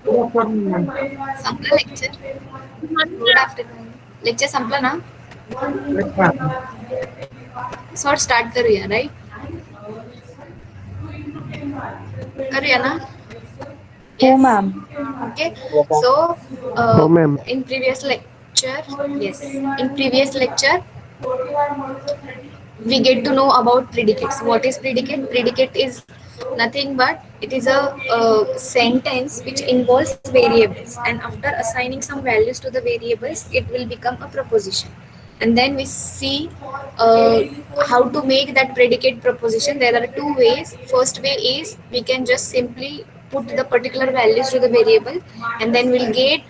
Good afternoon, ma'am. संपला lecture. Good afternoon. Lecture संपला ना. Yes, ma'am. सॉर्ट स्टार्ट करूया राईट. करूया ना. हो Yes. Ma'am. Okay. Yes, ma'am. So हो ma'am. in previous lecture, yes, in previous lecture we get to know about predicates. What is predicate? Predicate is nothing but it is a sentence which involves variables, and after assigning some values to the variables it will become a proposition. And then we see uh, how to make that predicate proposition. There are two ways. First way is we can just simply put the particular values to the variable, and then we'll get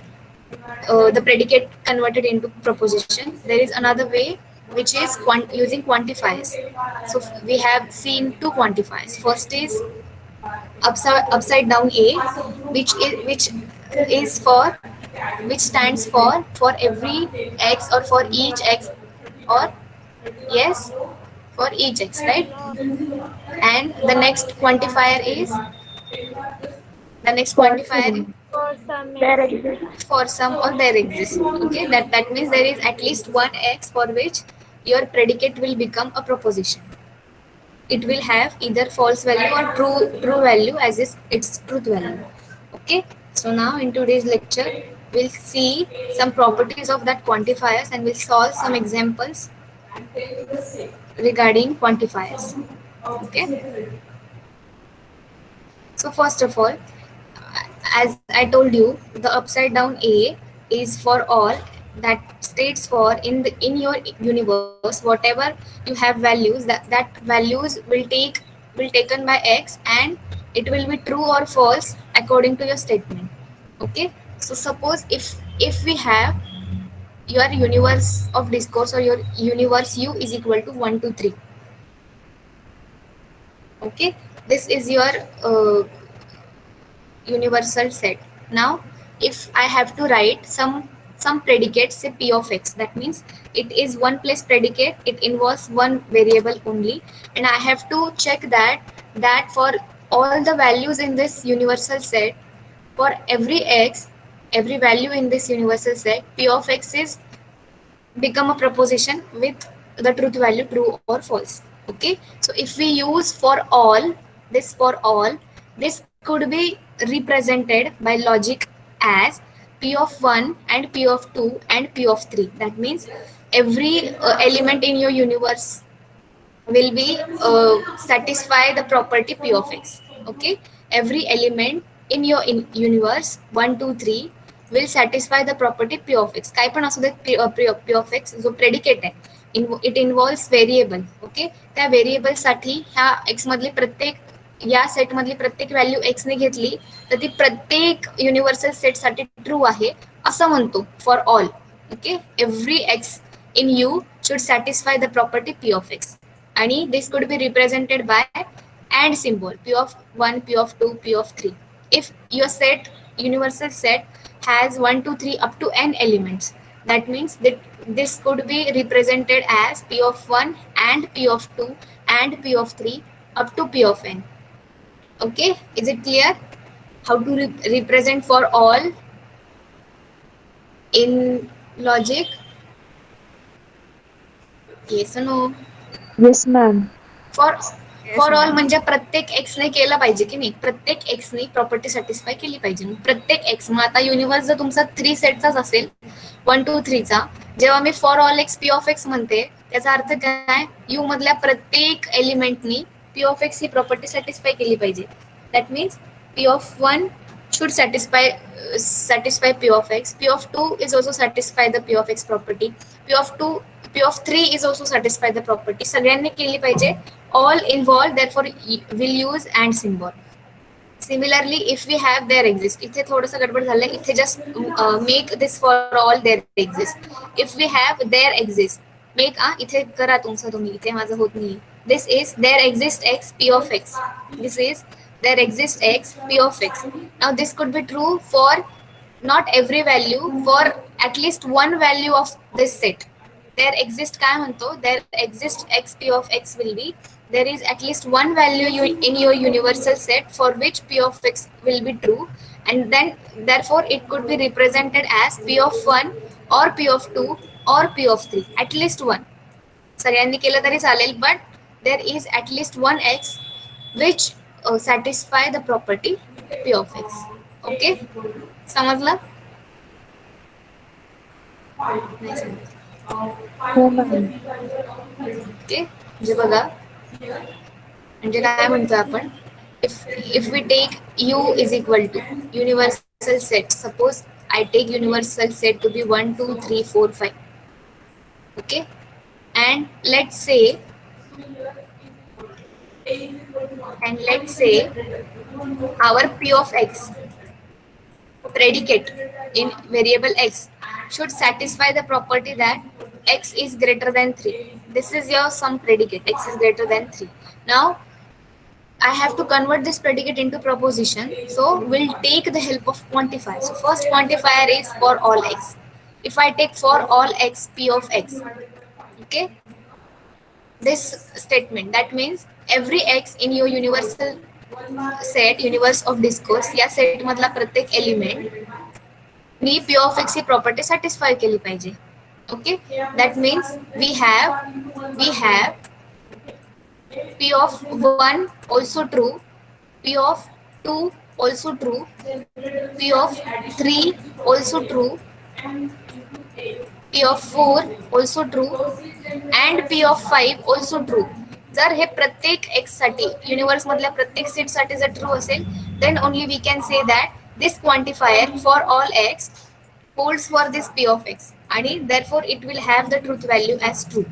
the predicate converted into proposition. There is another way which is using quantifiers. So we have seen two quantifiers. First is upside down a, which is for which stands for every x or for each x, or yes, for each x, right? And the next quantifier is the next For quantifier some, For some there extent. exists. for some or there exists. Okay, that means there is at least one x for which your predicate will become a proposition. It will have either false value or true value as is its truth value. Okay, so now in today's lecture we'll see some properties of that quantifiers, and we'll solve some examples regarding quantifiers. Okay, so first of all, as I told you, the upside down A is for all. That states for in your universe, whatever you have values, that values will taken by x, and it will be true or false according to your statement. Okay, so suppose if we have your universe of discourse, or your universe u is equal to 1 to 3. Okay, this is your uh, universal set. Now, if I have to write some predicate, say p of x, that means it is one place predicate. It involves one variable only, and I have to check that for all the values in this universal set, for every x, every value in this universal set, p of x is become a proposition with the truth value true or false. Okay, so if we use for all, this for all, this could be represented by logic as p of 1 and p of 2 and p of 3. That means every element in your universe will be satisfy the property p of x. Okay, every element in your universe 1 2 3 will satisfy the property p of x. काय पण असू दे, p of x जो predicate आहे, it involves variable. Okay, त्या variable साठी ह्या x मधली प्रत्येक, या सेट मधली प्रत्येक व्हॅल्यू x ने घेतली तर ती प्रत्येक युनिव्हर्सल सेट साठी ट्रू आहे असं म्हणतो for all. Okay, every x in u should satisfy the property p of x, and this could be represented by and symbol p of 1, p of 2, p of 3. If your set, universal set, has 1 2 3 up to n elements, that means that this could be represented as p of 1 and p of 2 and p of 3 up to p of n. Okay, is it clear how to represent for all in logic? Yes or no? Yes, ma'am. For Yes, for all ma'am. म्हणजे प्रत्येक एक्सने केलं पाहिजे की नाही, प्रत्येक एक्सने property satisfy केली पाहिजे. प्रत्येक एक्स, मग आता युनिव्हर्स जर तुमचा 3 सेटचाच असेल 1 2 3चा, जेव्हा मी for all X P of X म्हणते त्याचा अर्थ काय, यू मधल्या प्रत्येक एलिमेंटनी पी ऑफ एक्स ही प्रॉपर्टी सॅटिस्फाय केली पाहिजे. That means P of 1 should satisfy p of x. P of 2 is also satisfy the p of x property. P of 2, p of 3 is also satisfy the property. सगळ्यांनी केली पाहिजे. All involved, therefore will use and symbol. Similarly, if we have there exist, इथे थोडंसं गडबड झालंय, इथे just make this for all there exist. If we have there exist, make इथे करा तुमचं तुम्ही, इथे माझं होत नाही. This is there exist x p of x. This is there exists x p of x. Now this could be true for not every value, for at least one value of this set. There exist काय म्हणतो, there exists x p of x will be, there is at least one value in your universal set for which p of x will be true, and then therefore it could be represented as p of 1 or p of 2 or p of 3, at least one. सगळ्यांनी केलं तरी चालेल, but there is at least one x which satisfy the property p of x. Okay, समजलं? नाही समजलं. हो ma'am. Okay, म्हणजे बघा, म्हणजे काय म्हणतो आपण, if we take u is equal to universal set, suppose I take universal set to be 1 2 3 4 5. Okay, and let's say our p of x predicate in variable x should satisfy the property that x is greater than 3. This is your some predicate, x is greater than 3. Now I have to convert this predicate into proposition, so we'll take the help of quantifier. So first quantifier is for all x. If I take for all x p of x, okay, this statement, that means every x in your universal set, universe of discourse, या set मधला प्रत्येक element मी p of x ही property satisfy केली पाहिजे. Okay, that means we have p of 1 also true, p of 2 also true, p of 3 also true, p of 4 also true, and p of 5 also true. जर हे प्रत्येक x साठी, universe मधल्या प्रत्येक set साठी जर true असेल, then only we can say that this quantifier for all x holds for this p of x, आणि therefore it will have the truth value as true.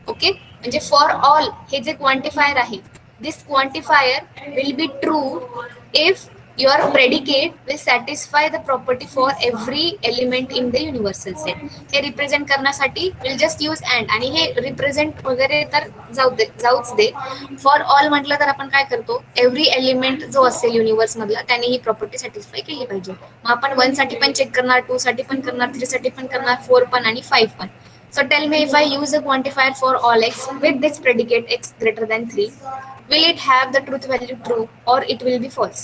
Okay, म्हणजे for all हे जे quantifier आहे, this quantifier will be true if your predicate will satisfy the property for every element in the universal set. हे represent करण्यासाठी will just use and, आणि हे represent वगैरे तर जाऊच दे. फॉर ऑल म्हटलं तर आपण काय करतो, एव्हरी एलिमेंट जो असेल युनिवर्स मधला त्याने ही प्रॉपर्टी सॅटिस्फाय केली पाहिजे. मग आपण 1 साठी पण चेक करणार, 2 साठी पण करणार, 3 साठी पण करणार, 4 पण आणि 5 पण. So tell me, if I use a quantifier for all x with this predicate x greater than 3, will it have the truth value true or it will be false?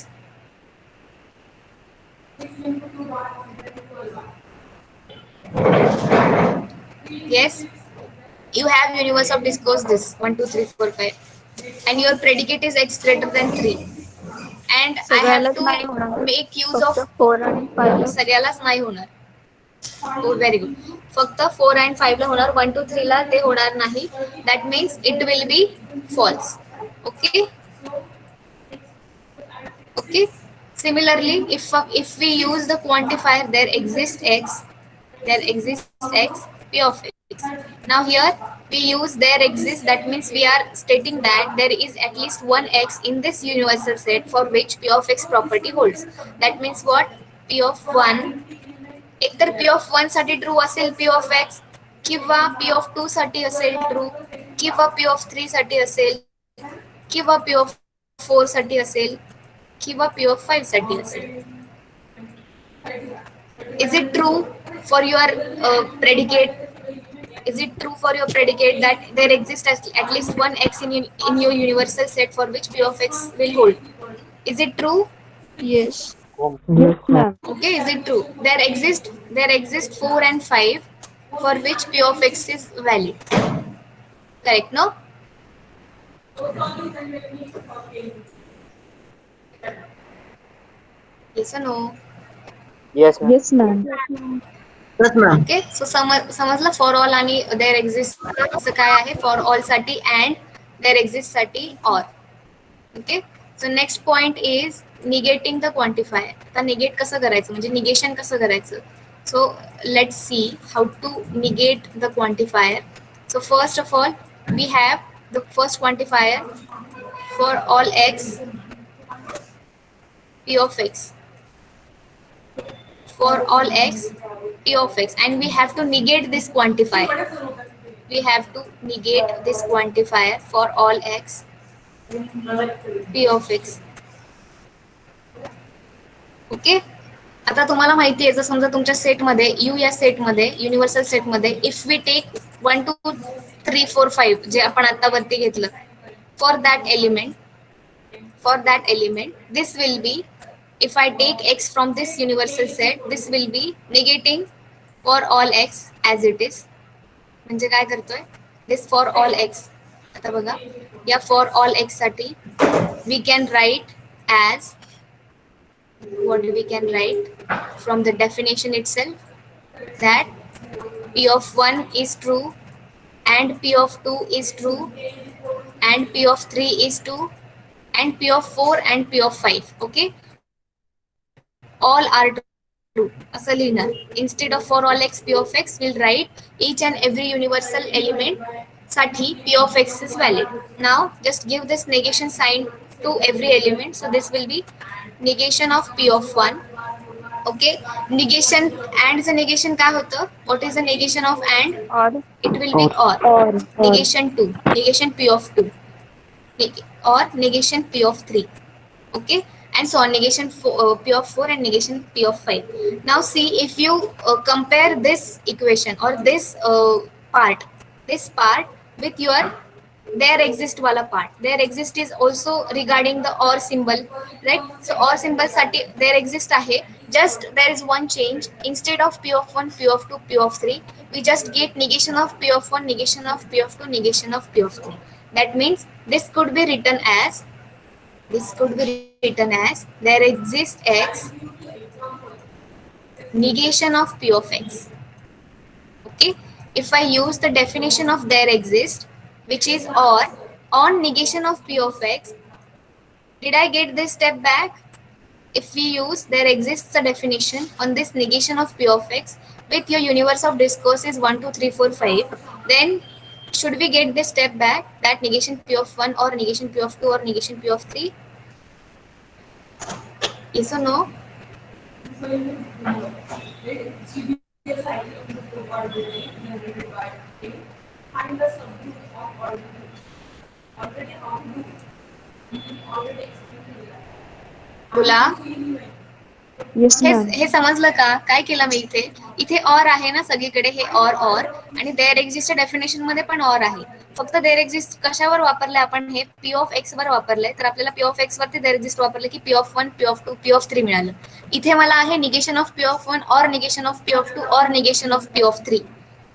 Yes, you have universe of discourse this 1 2 3 4 5, and your predicate is x greater than 3, and I have सगळ्यालाच to नाही होणार, make use फक्त of 4 आणि 5. सगळ्यालाच नाही होणार. हो, very good. फक्त 4 and 5 ला होणार, 1 2 3 ला ते होणार नाही. That means it will be false. Okay okay, similarly if we use the quantifier there exists x p of x. Now here we use there exists, that means we are stating that there is at least one x in this universal set for which p of x property holds. That means what, p of 1 एकतर p of 1 साठी true असेल p of x, किंवा p of 2 साठी असेल true, किंवा p of 3 साठी असेल, किंवा p of 4 साठी असेल, किंवा p of 5 साठी असेल. Is it true for your predicate? Is it true for your predicate that there exists at least one x in your universal set for which p of x will hold? Is it true? Yes. Yes ma'am. Okay, is it true? There exist 4 and 5 for which p of x is valid. Correct, no? Yes or no? Yes, ma'am. Yes ma'am. Yes, ma'am. Okay, so समजलं for all आणि there exist काय आहे, for all साठी and there exist साठी or. Okay, so next point is negating the quantifier. आता negate कसं करायचं, म्हणजे निगेशन कसं करायचं. So let's see how to negate the quantifier. So first of all we have the first quantifier for all X p of x, for all x p of x, and we have to negate this quantifier. We have to negate this quantifier for all x p of x. Okay, आता तुम्हाला माहिती आहे, जर समजा तुमच्या सेटमध्ये you या सेटमध्ये universal सेटमध्ये if we take 1 2 3 4 5 जे आपण आता वरती घेतलं, for that element this will be if I take x from this universal set, this will be negating for all x as it is. म्हणजे काय करतोय, this for all x. आता बघा, या for all x साठी we can write as, what we can write from the definition itself, that p of 1 is true and p of 2 is true and p of 3 is 2 and p of 4 and p of 5. Okay, all are true. असं लिहिणार. Instead of for all x p of x, we'll write each and every universal element साठी p of x is valid. Now just give this negation sign to every element. So this will be negation of p of 1. Okay, negation and the negation काय होतं? What is the negation of and? Or It will be or. Negation 2, negation p of 2, or negation p of 3. Okay, and so on, negation p of 4 and negation p of 5. Now see, if you compare this equation or this part with your there exist wala part. There exist is also regarding the or symbol, right? So or symbol sati there exist ahe, just there is one change. Instead of p of 1, p of 2, p of 3, we just get negation of p of 1, negation of p of 2, negation of p of 3. That means this could be written as, there exists x negation of p of x. Okay, if I use the definition of there exist, which is or, on negation of p of x, did I get this step back? If we use there exists a definition on this negation of p of x with your universe of discourse is 1, 2, 3, 4, 5, then should we get this step back, that negation p of 1 or negation p of 2 or negation p of 3? Yes or no? बोला. yes, ma'am. हे समजलं का? काय केलं मी इथे? इथे और आहे ना सगळीकडे, हे और आणि देअर एक्झिस्ट डेफिनेशन मध्ये पण और आहे. फक्त देअर एक्झिस्ट कशावर वापरलंय आपण? हे पी ऑफ एक्स वर वापरलंय. तर आपल्याला पी ऑफ एक्स वरती देअर एक्झिस्ट वापरलं की p of 1, P of 2, P of 3 मिळालं. इथे मला आहे निगेशन ऑफ पी ऑफ 1 और निगेशन ऑफ पी ऑफ 2 और negation of P of 3.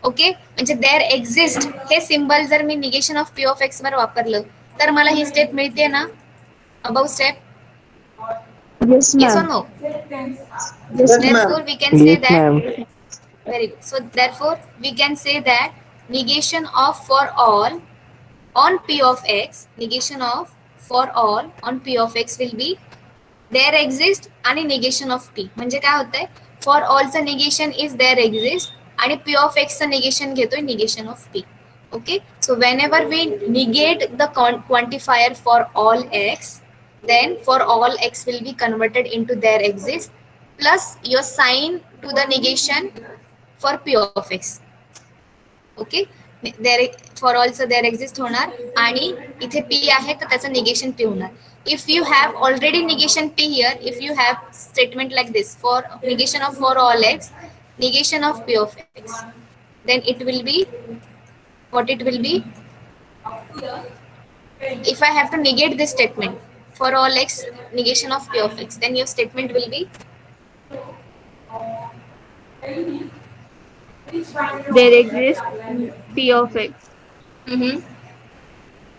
Okay, म्हणजे देअर एक्झिस्ट हे सिम्बल जर मी negation of P of X वर वापरलं तर मला ही स्टेप मिळते ना, about step. Yes, Yes or ma'am. no? Yes, Therefore, ma'am. we can say Yes, that. ma'am. Very good. So therefore, we can say that negation of for all on p of x, negation of for all on p of x will be there exist आणि negation of p. म्हणजे काय होतंय? For all चं negation is there exist आणि p of x चं negation घेतोय negation of p. Okay. So whenever we negate the quantifier for all x, then for all x will be converted into there exist plus your sign to the negation for p of x. Okay, there for also there exist होणार आणि इथे p आहे तर त्याचं negation p होणार. If you have already negation p here, if you have statement like this for negation of for all x, negation of p of x, then it will be what it will be. If I have to negate this statement for all x, negation of p of x, then your statement will be There exists P of X.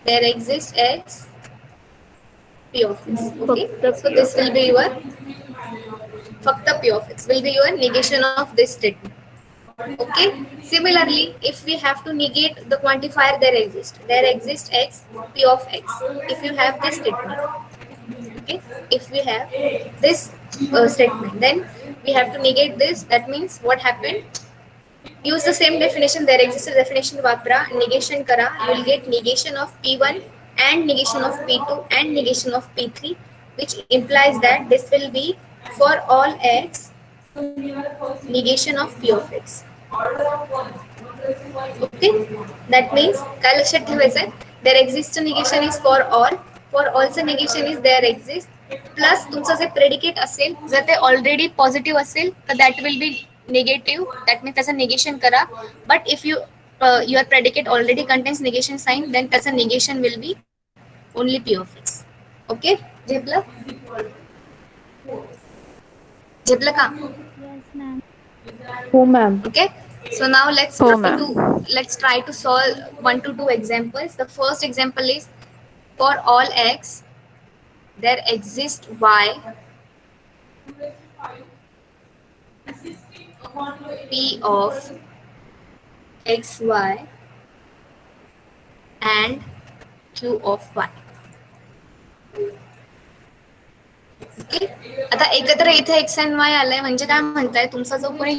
there exists x p of x. Okay, Fakta so P this of will be your fakta p of x will be your negation of this statement. Okay, similarly, if we have to negate the quantifier there exists x p of x. If you have this statement, okay, if we have this statement, then we have to negate this. That means what happened? Use the same definition, there exists a definition vapra, negation kara, you will get negation of p1 and negation of p2 and negation of p3, which implies that this will be for all x negation of p of x. Okay, that means काय लक्षात ठेवायचं, there exists negation is for allचं negation is there exist plus तुमचं जे predicate असेल जर ते already positive असेल तर that will be negative, that means त्याचं निगेशन करा. But if your predicate already contains negation sign, then त्याचं negation will be only P of X. Okay, झेपलं? झेपलं का? हो ma'am. Okay, so now Oh, ma'am. let's try to solve 1 to 2 examples. The first example is, for all x there exists y p of x y and q of y. Okay, आता एकत्र इथे x and वाय आलंय म्हणजे काय म्हणताय, तुमचा जो कोणी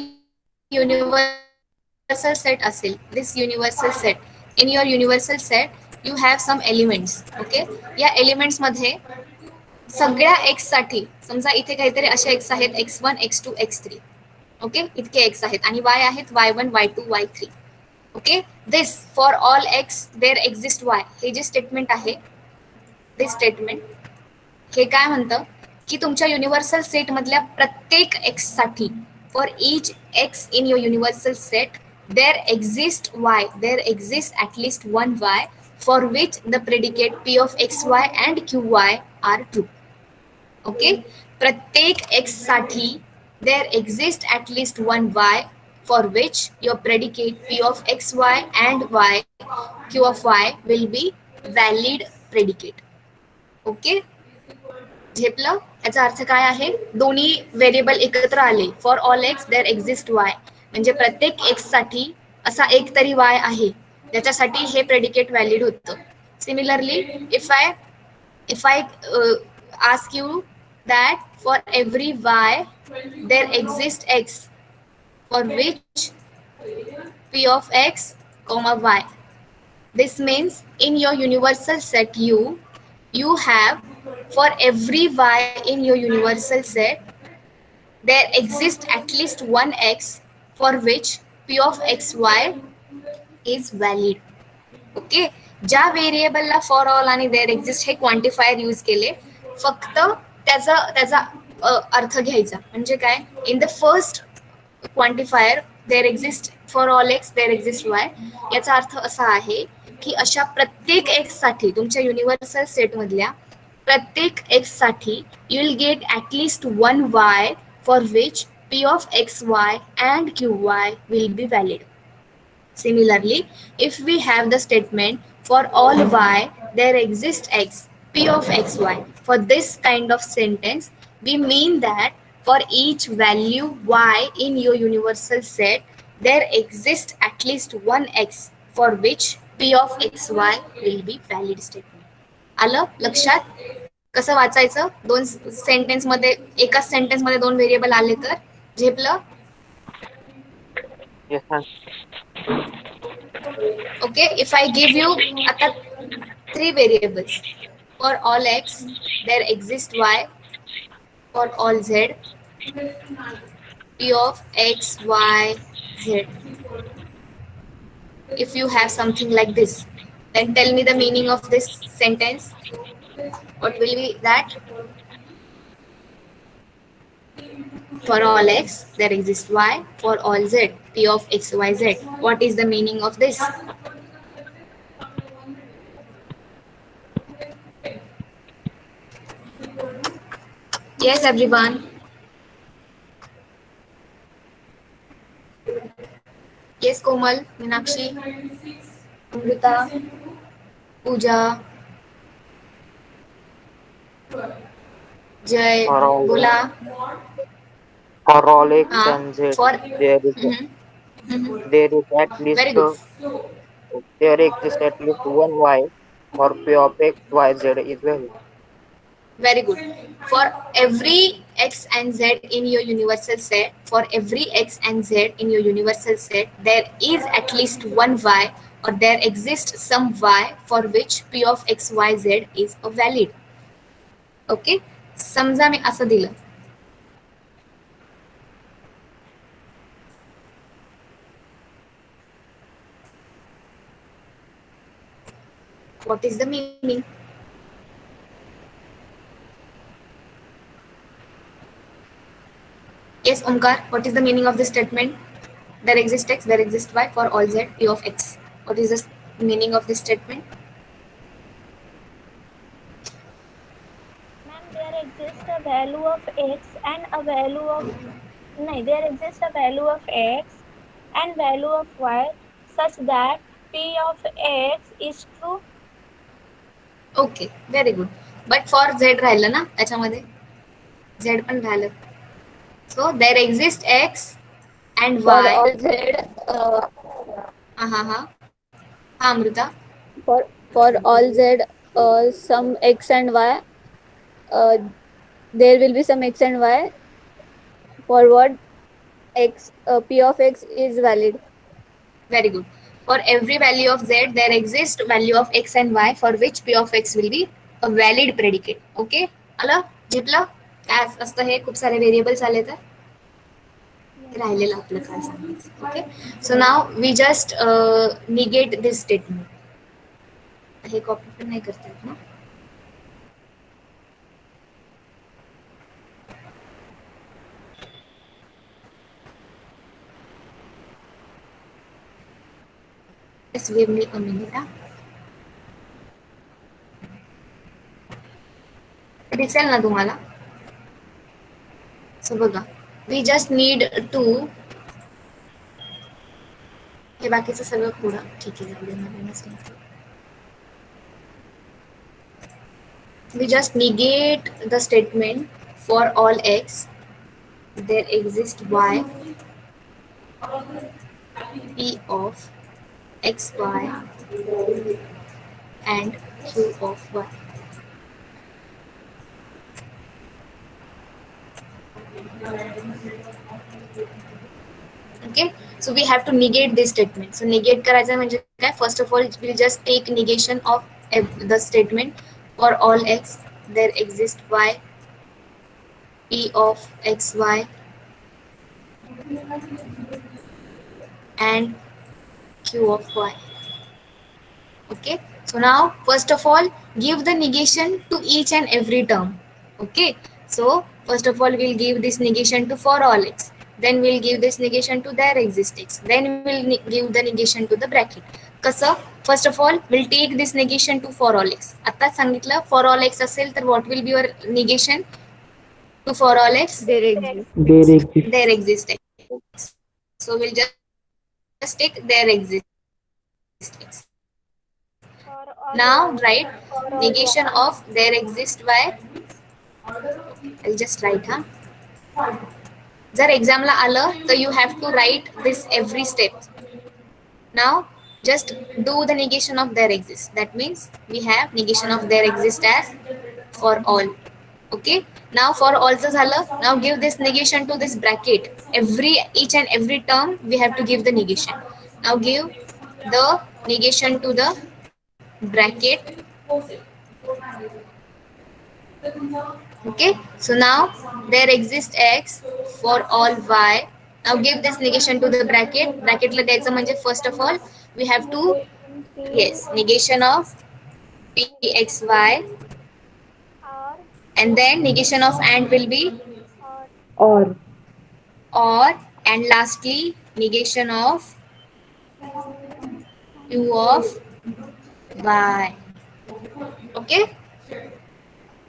युनिव्हर्सल सेट असेल, this universal set, in your universal set you have some elements. Okay, या एलिमेंट्स मध्ये सगळ्या एक्स साठी, समजा इथे काहीतरी असे एक्स आहेत, x1 x2 x3. ओके, इतके एक्स आहेत आणि वाय आहेत y1 y2 y3. Okay, this for all X there exist Y, हे जे स्टेटमेंट आहे, दिस स्टेटमेंट हे काय म्हणतं की तुमच्या युनिव्हर्सल सेट मधल्या प्रत्येक एक्स साठी, for each X in your universal set there exist at least one Y for which the predicate P of X Y and Q Y are true. Okay, प्रत्येक x साठी there exist at least one Y for which your predicate P of X Y and Y Q of Y will be valid predicate. Okay, झेपलं? याचा अर्थ काय आहे, दोन्ही variable एकत्र आले, for all X there exist वाय, म्हणजे प्रत्येक एक्स साठी असा एक तरी वाय आहे ज्याच्यासाठी हे प्रेडिकेट व्हॅलिड होतं. Similarly if I ask you that for every Y there exist X for which P of X comma Y, this means in your universal set you have, for every y in your universal set there exists at least one x for which p of xy is valid. Okay, ज्या व्हेरिएबलला for all आणि there exist हे quantifier use केले, फक्त त्याचा अर्थ घ्यायचा. म्हणजे काय, in the first quantifier there exist for all X there exist Y, याचा अर्थ असा आहे की अशा प्रत्येक एक्स साठी, तुमच्या युनिव्हर्सल सेट मधल्या प्रत्येक एक्स साठी you will get at least one Y for which P of X Y and Q Y will be valid. Similarly, if we have the statement for all y there exists x p of xy, for this kind of sentence we mean that for each value y in your universal set there exists at least one x for which p of xy will be valid statement. आलं लक्षात? कसं वाचायचं, दोन sentence मध्ये, एकाच sentence मध्ये दोन variable आले तर झेपलं? Yes, ma'am. Okay, if I give you आता 3 variables, for all x there exists y, for all z p of x y z. If you have something like this, then tell me the meaning of this sentence. What will be that? For all x there exists y, for all z p of x y z. What is the meaning of this? Yes, everyone. Yes, Komal, Meenakshi, Amrita, Pooja, Jay, For all Bola. For all x and z, For there is there is at least very good. there exists at least one y for p of x y z is valid. Very good. For every x and z in your universal set, for every x and z in your universal set, there is at least one y or there exists some y for which p of x y z is a valid. Okay, समजा मी असं दिलं, what is the meaning? Yes, Omkar, what is the meaning of this statement? There exists x, there exists y for all z p of x. What is the meaning of this statement? Ma'am, there exists a value of x and a value of no, there exists a value of x and value of y such that p of x is true. Okay, very good. But for Z राहिलं ना त्याच्यामध्ये, Z पण राहिलं. So there exist X and For Y. all z, हा हा हा हा Amrita. for all z, some x and y, uh, there will be some x and y for what x, p of x is valid. Very good. For every value of z, there exists value of x and y for which p of x will be a valid predicate. Okay? आलं? झेपलं? काय असतं हे? खूप सारे variables आले तर राहिलेलं आपलं काय सांगायचं. Okay, so now we just negate this statement. हे कॉपी पण नाही करता येत ना. Just give me a minute. दिसेल ना तुम्हाला. सो बघा, वी जस्ट नीड टू, हे बाकीचं सगळं पुढं ठीक आहे, जाऊ दे, नवीनच सांगते. We just negate the statement for all x there exists y p of x y and q of y. Okay, so we have to negate this statement. So negate करायचं म्हणजे काय? First of all we'll just take negation of the statement for all x there exists y p of x y and q of y. Okay, so now first of all give the negation to each and every term. Okay, so first of all we'll give this negation to for all x, then we'll give this negation to their exist x, then we'll give the negation to the bracket. कसं? First of all will take this negation to for all X. आताच सांगितलं for all X असेल तर what will be your negation to for all X? There exists. There exists. There exist X. So will just take there exist X. For all Now y, write for all negation y, of there exist y. I'll just write जर एक्झामला आलं तर you have to write this every step. Now just do the negation of there exist. That means we have negation of there exist as for all. Okay, now for also झालं. Now give this negation to this bracket. Each and every term we have to give the negation. Now give the negation to the bracket. Okay, so now there exists x for all y. Now give this negation to the bracket. Bracket ला द्यायचं म्हणजे first of all we have to, negation p yes, negation of pxy, or and then negation of and will be or or, and lastly negation of q of y. Okay,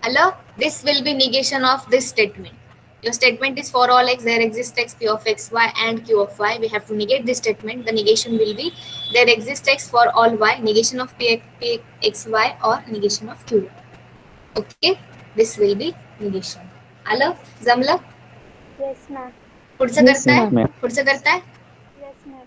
hello, this will be negation of this statement. Your statement is for all x there exists x p of x y and q of y. We have to negate this statement. The negation will be there exists x for all y, negation of p x y or negation of q. Okay, this will be negation. आलं? जमलं? yes ma'am, पुढचं Yes, करताय? ma'am. पुढचं करताय? yes ma'am.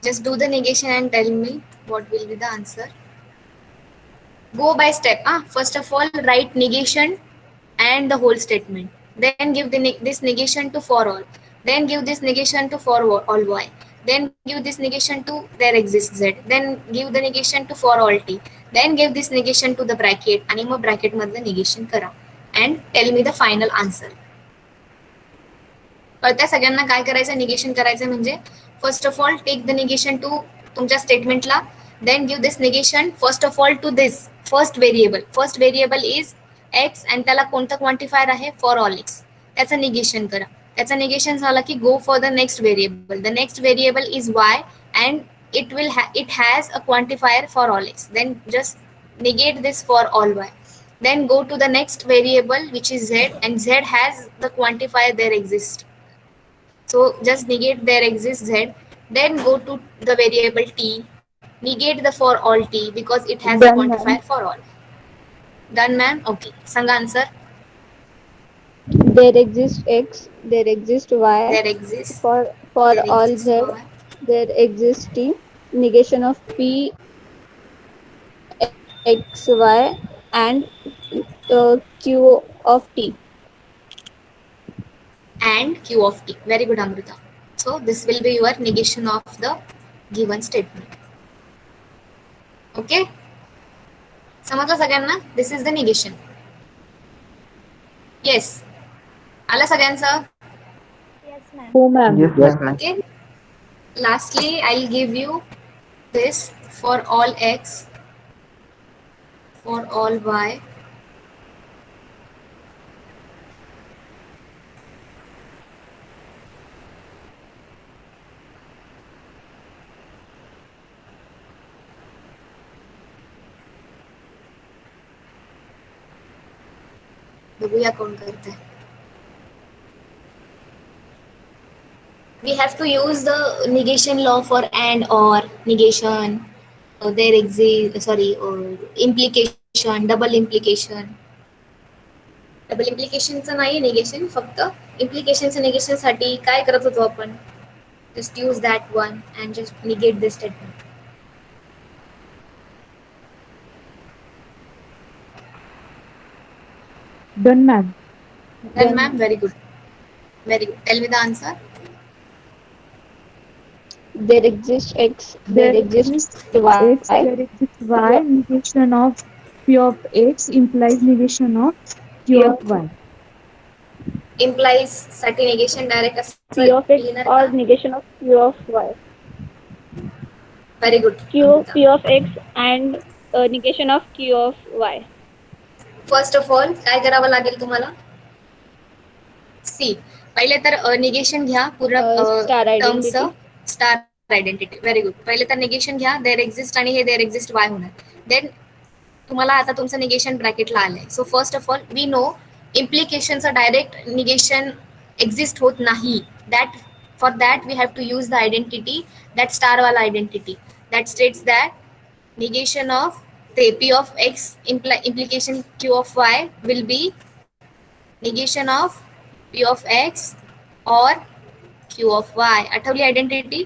Just do the negation and tell me what will be the answer. Go by step. First of all, write negation and the whole statement. Then give this negation to for all. Then give this negation to for all y. Then give this negation to there exists z. Then give the negation to for all t. Then give this negation to the bracket आणि मग bracket मधलं negation करा. And tell me the final answer. कळतंय सगळ्यांना काय करायचं? Negation करायचं म्हणजे first of all take the negation to तुमच्या स्टेटमेंटला. Then give this negation first of all to this first variable is x आणि त्याला कोणतं क्वांटिफायर आहे फॉर ऑल एक्स. त्याचं निगेशन करा. त्याचं निगेशन झालं की go for the next variable. The next variable is y and it has a quantifier for all x. Then just negate this for all y. Then go to the next variable which is z, and z has the quantifier there exists. So just negate there exists z. Then go to the variable t, negate the for all t because it has a Done, quantifier ma'am. for all. Done, ma'am? Okay. Sanga, answer. There exists x, there exists y. There exists. For There all exists z, y. there exists t. Negation of p x y and q of t. And q of t. Very good, Amrita. So this will be your negation of the given statement. Okay. समजलं सगळ्यांना? This is the negation. Yes. आलं सगळ्यांचं? Yes, ma'am. Oh, ma'am. Yes, ma'am. Okay. Lastly, I'll give you this for all x, for all y, बघूया कोण करते. We have to use the negation law for and or negation. There exists implication, double implication. Double इम्प्लिकेशनचं नाही negation, फक्त इम्प्लिकेशनचं negation साठी काय करत होतो आपण? Just use that one and just negate this statement. Done, ma'am. Then, ma'am, very good. Very good. Tell me the answer. There exists x, there exists y. X, there exists y. Negation of P of x implies negation of Q of y. Implies साठी negation direct P of x or negation of q of y. Very good. P of x and negation of q of y. First of all काय करावं लागेल तुम्हाला? सी पहिले तर negation घ्या पूर्ण Star टर्मचं. identity. Star identity. Very good. पहिले तर निगेशन घ्या. देर एक्झिस्ट आणि हे देर एक्झिस्ट वाय होणार. देन तुम्हाला आता तुमचं निगेशन ब्रॅकेटला आलंय. So first of all we know इम्प्लिकेशनचं डायरेक्ट निगेशन एक्झिस्ट होत नाही. That for that we have to use the identity, that स्टारवाला identity that states that negation of the p of x implication q of y will be negation of p of x or q of y. आठवली identity?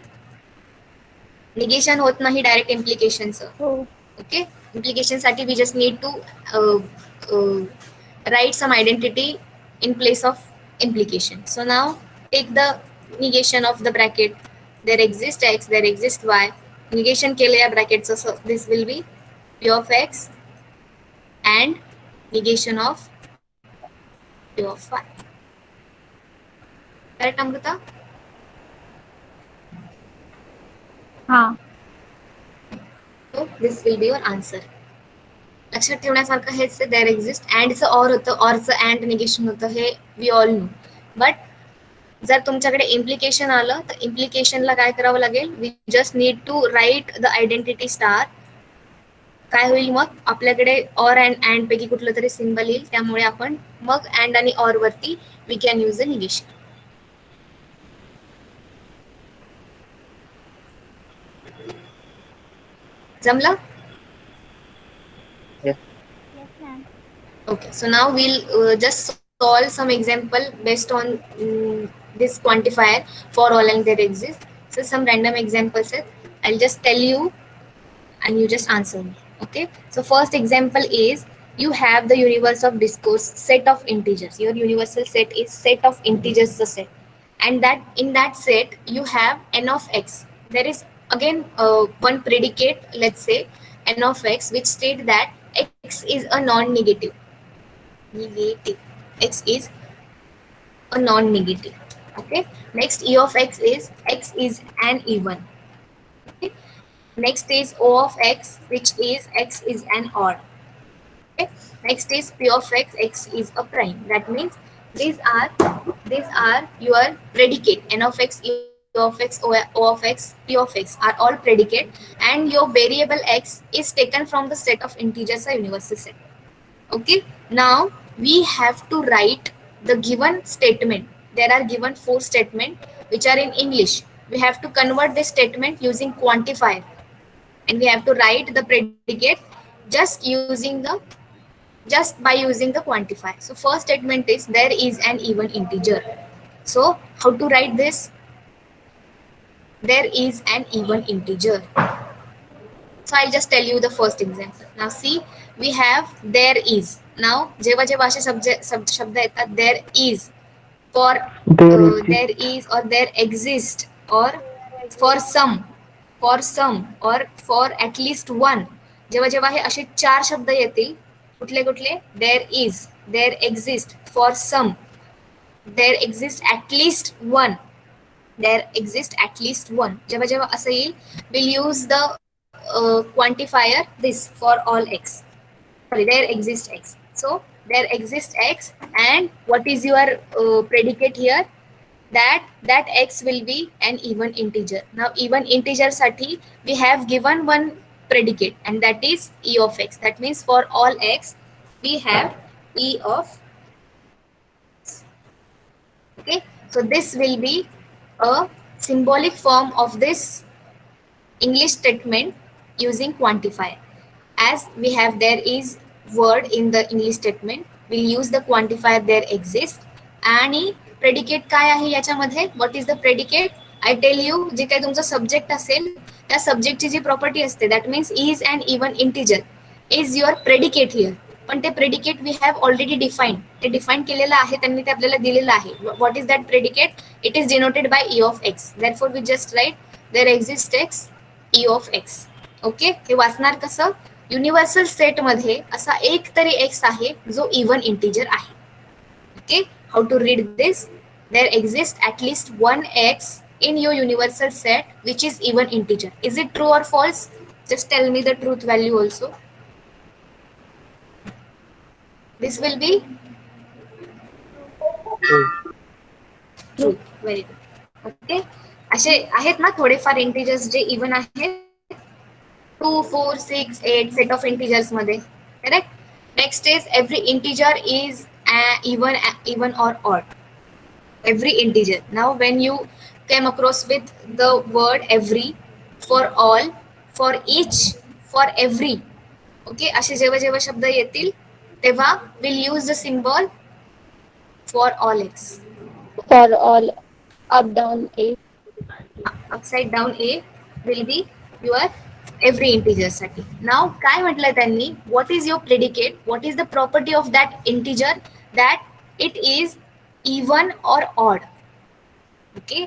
Negation होत नाही direct इम्प्लिकेशनचं. Okay. Implication साठी we just need to write some identity in place of implication. So now take the negation of the bracket. There exists x, there exists y. Negation केले या ब्रॅकेटचं. So this will be p of x and negation of p of y. Correct, Amrita? हाँ. So this will be your answer. लक्षात ठेवण्यासारखं हेच देर exist. अँडचं or होतं, ऑरचं and negation होतं, हे we all know. But जर तुमच्याकडे implication आलं तर इम्प्लिकेशनला काय करावं लागेल? We just need to write the identity star. काय होईल मग? आपल्याकडे ऑर अँड पैकी कुठलं तरी सिम्बल येईल. त्यामुळे आपण मग अँड आणि ऑर वरती we can use the negation. जमलं? Yes, ma'am. Okay, so now we'll just solve some example based on this quantifier for all and there exists. So some random examples. I'll just tell you and you just answer me. Okay. So first example is you have the universe of discourse set of integers. Your universal set is set of integers the set, and that in that set you have n of x. There is again one predicate, let's say n of x, which state that x is a non-negative. X is a non-negative. Okay. Next, e of x is an even. Okay. Next is O of x, which is x is an odd. Okay. Next is P of x, x is a prime. That means these are your predicate. N of x, E of x, O of x, P of x are all predicate, and your variable x is taken from the set of integers or universal set. Okay. Now we have to write the given statement. There are given 4 statements which are in English. We have to convert this statement using quantifier, and we have to write the predicate just by using the quantifier. So first statement is there is an even integer. So how to write this? There is an even integer. So I'll just tell you the first example. Now see, we have there is. Now जेव्हा जेव्हा असे शब्द येतात there is, for there is or there exist or for some or for at least one, जेव्हा जेव्हा हे असे 4 शब्द येतील, कुठले कुठले? there is, there exist, for some, there exist at least one, there exist at least one. जेव्हा जेव्हा असं येईल, we'll use the quantifier this for all x. Sorry, there exists x. So there exists x, and what is your predicate here? That x will be an even integer. Now even integer साठी we have given one predicate, and that is e of x. That means for all x we have e of x. Okay, so this will be a symbolic form of this English statement using quantifier. As we have there is word in the English statement, we'll use the quantifier there exists. आणि predicate काय आहे याच्यामध्ये? What is the predicate? I tell you, जे काही तुमचा subject असेल त्या सब्जेक्टची जी प्रॉपर्टी असते, that means is and even integer is your predicate here. पण ते predicate we have already define, ते डिफाईन केलेलं आहे, त्यांनी ते आपल्याला दिलेलं आहे. What is that predicate? It is denoted by e of x. That for we just write there exist x E of X. Okay, हे वाचणार कसं? युनिव्हर्सल सेट मध्ये असा एक तरी एक्स आहे जो इवन इंटिजर आहे. Okay, how to read this? There exists at least one x in your universal set which is even integer. Is it true or false? Just tell me the truth value also. This will be true. Very good. Okay, असे आहेत ना थोडेफार integers जे even आहेत, 2, 4, 6, 8 set of integers मध्ये. Correct? Next is every integer is even or odd. Every integer. Now when you came across with the word every, for all, for each, for every, okay, असे जेव्हा जेव्हा शब्द येतील तेव्हा we'll use the symbol for all x. For all up down a. Upside down a will be your every integer साठी. Now काय म्हटलंय त्यांनी? What is your predicate? What is the property of that integer? That it is even or odd. Okay,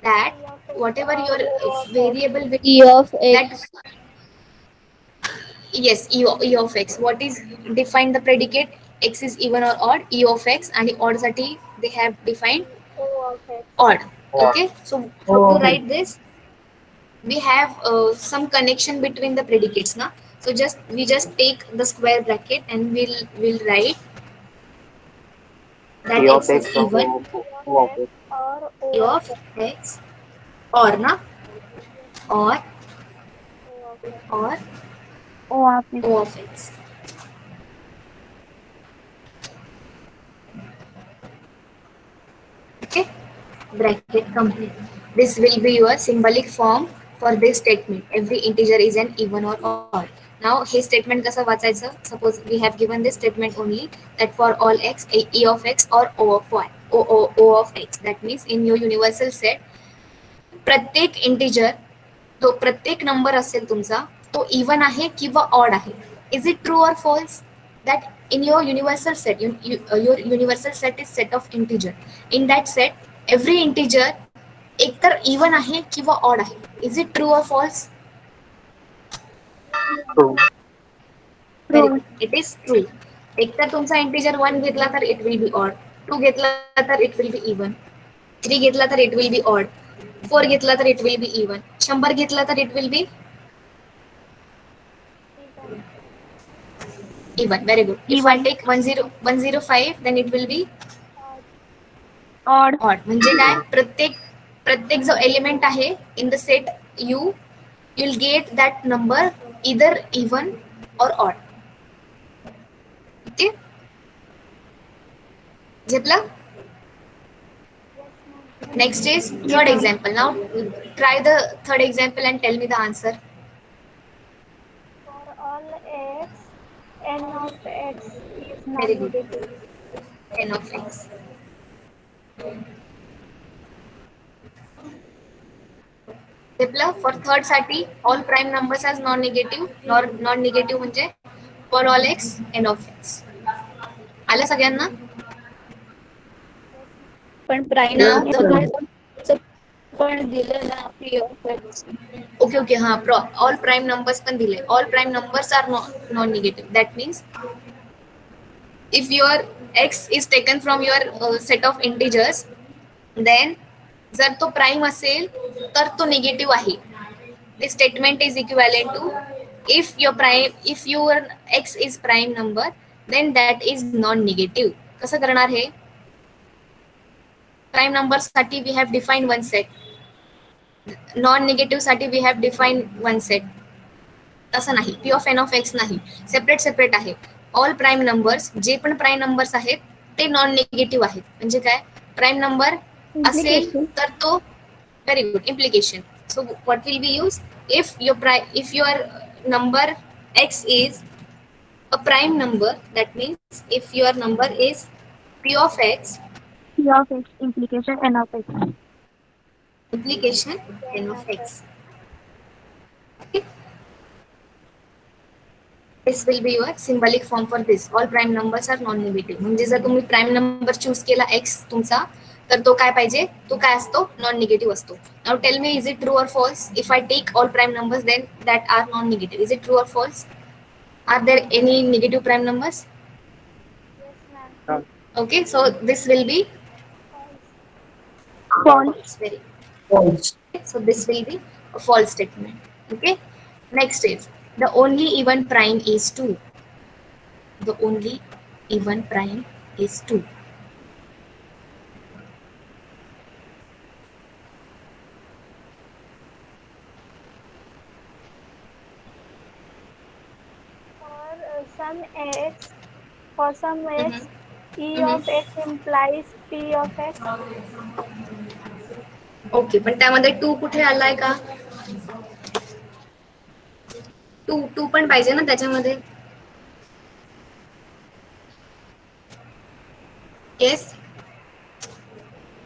that whatever your variable will, E of x. yes, e of x. What is defined the predicate? X is even or odd, e of x, and the odd साठी they have defined O of x. odd. Okay, so how to write this? We have some connection between the predicates now. So we just take the square bracket and we'll write that E of x is x of even, O of x. Or e of x, or na, or O of O of x. Okay, bracket complete. This will be your symbolic form for this statement. Every integer is an even or odd. Now hey statement कसं वाचायचं? Suppose we have given this statement only that for all x, e of x or O of y, O of x. That means in your universal set प्रत्येक integer, तो प्रत्येक number असेल तुमचा, तो even आहे किंवा ऑड आहे. Is it true or false? that in your universal set, your universal set is set of integer. In that set, every integer एकतर even आहे किंवा odd आहे. Is it true or false? True. Very good. It is true. एकतर तुमचा integer 1 घेतला तर it will be odd, 2 घेतला तर it will be even, 3 घेतला तर it will be odd, 4 घेतला तर it will be even, 100 घेतला तर it will be Even. Very good. If I take 105, then it will be odd. odd. म्हणजे काय, प्रत्येक जो एलिमेंट आहे in the set you you'll get that number either even or odd. Okay, Jepla. Next is third example. Now try the third example and tell me the answer. For all x, n of x is Very good. non-negative. N of x. Jepla, for third साठी all prime numbers as non-negative. Non-negative म्हणजे for all x n of x. आलं सगळ्यांना? पण prime Now number पण दिलं ना P of x. okay हाँ all prime numbers पण दिले. All prime numbers are non-negative. That means if your x is taken from your set of integers, then जर तो प्राइम असेल तर तो निगेटिव्ह आहे. This statement is equivalent to if your x is prime number, then that is non-negative. कसं करणार हे? Prime numbers साठी we have defined one set. Non-negative साठी we have defined one set. तसं नाही, p of n of x नाही, separate आहे. All prime numbers, जे पण prime numbers आहेत ते नॉन निगेटिव्ह आहेत. म्हणजे काय, प्राईम नंबर असेल तर तो, very good, implication. So what will B use if your number x is a prime number, that means if your number is p of x, P of x implication n of x. implication n of x. Okay. This will be your symbolic form for this. All prime numbers are non-negative. म्हणजे जर तुम्ही prime number choose केला x तुमचा, तर तो काय पाहिजे, तो काय असतो, नॉन निगेटिव्ह असतो. Now tell me, is it true or false? If I take all prime numbers then that are non negative, is it true or false? Are there any negative prime numbers? Yes, ma'am. Okay, so this will be False. very. False. So this will be a false statement. Okay. Next is the only even prime is 2. The only even prime is 2. For some x, E of x implies P of x. Okay, पण त्यामध्ये 2 कुठे आलाय का? 2 पण पाहिजे ना त्याच्यामध्ये. Yes,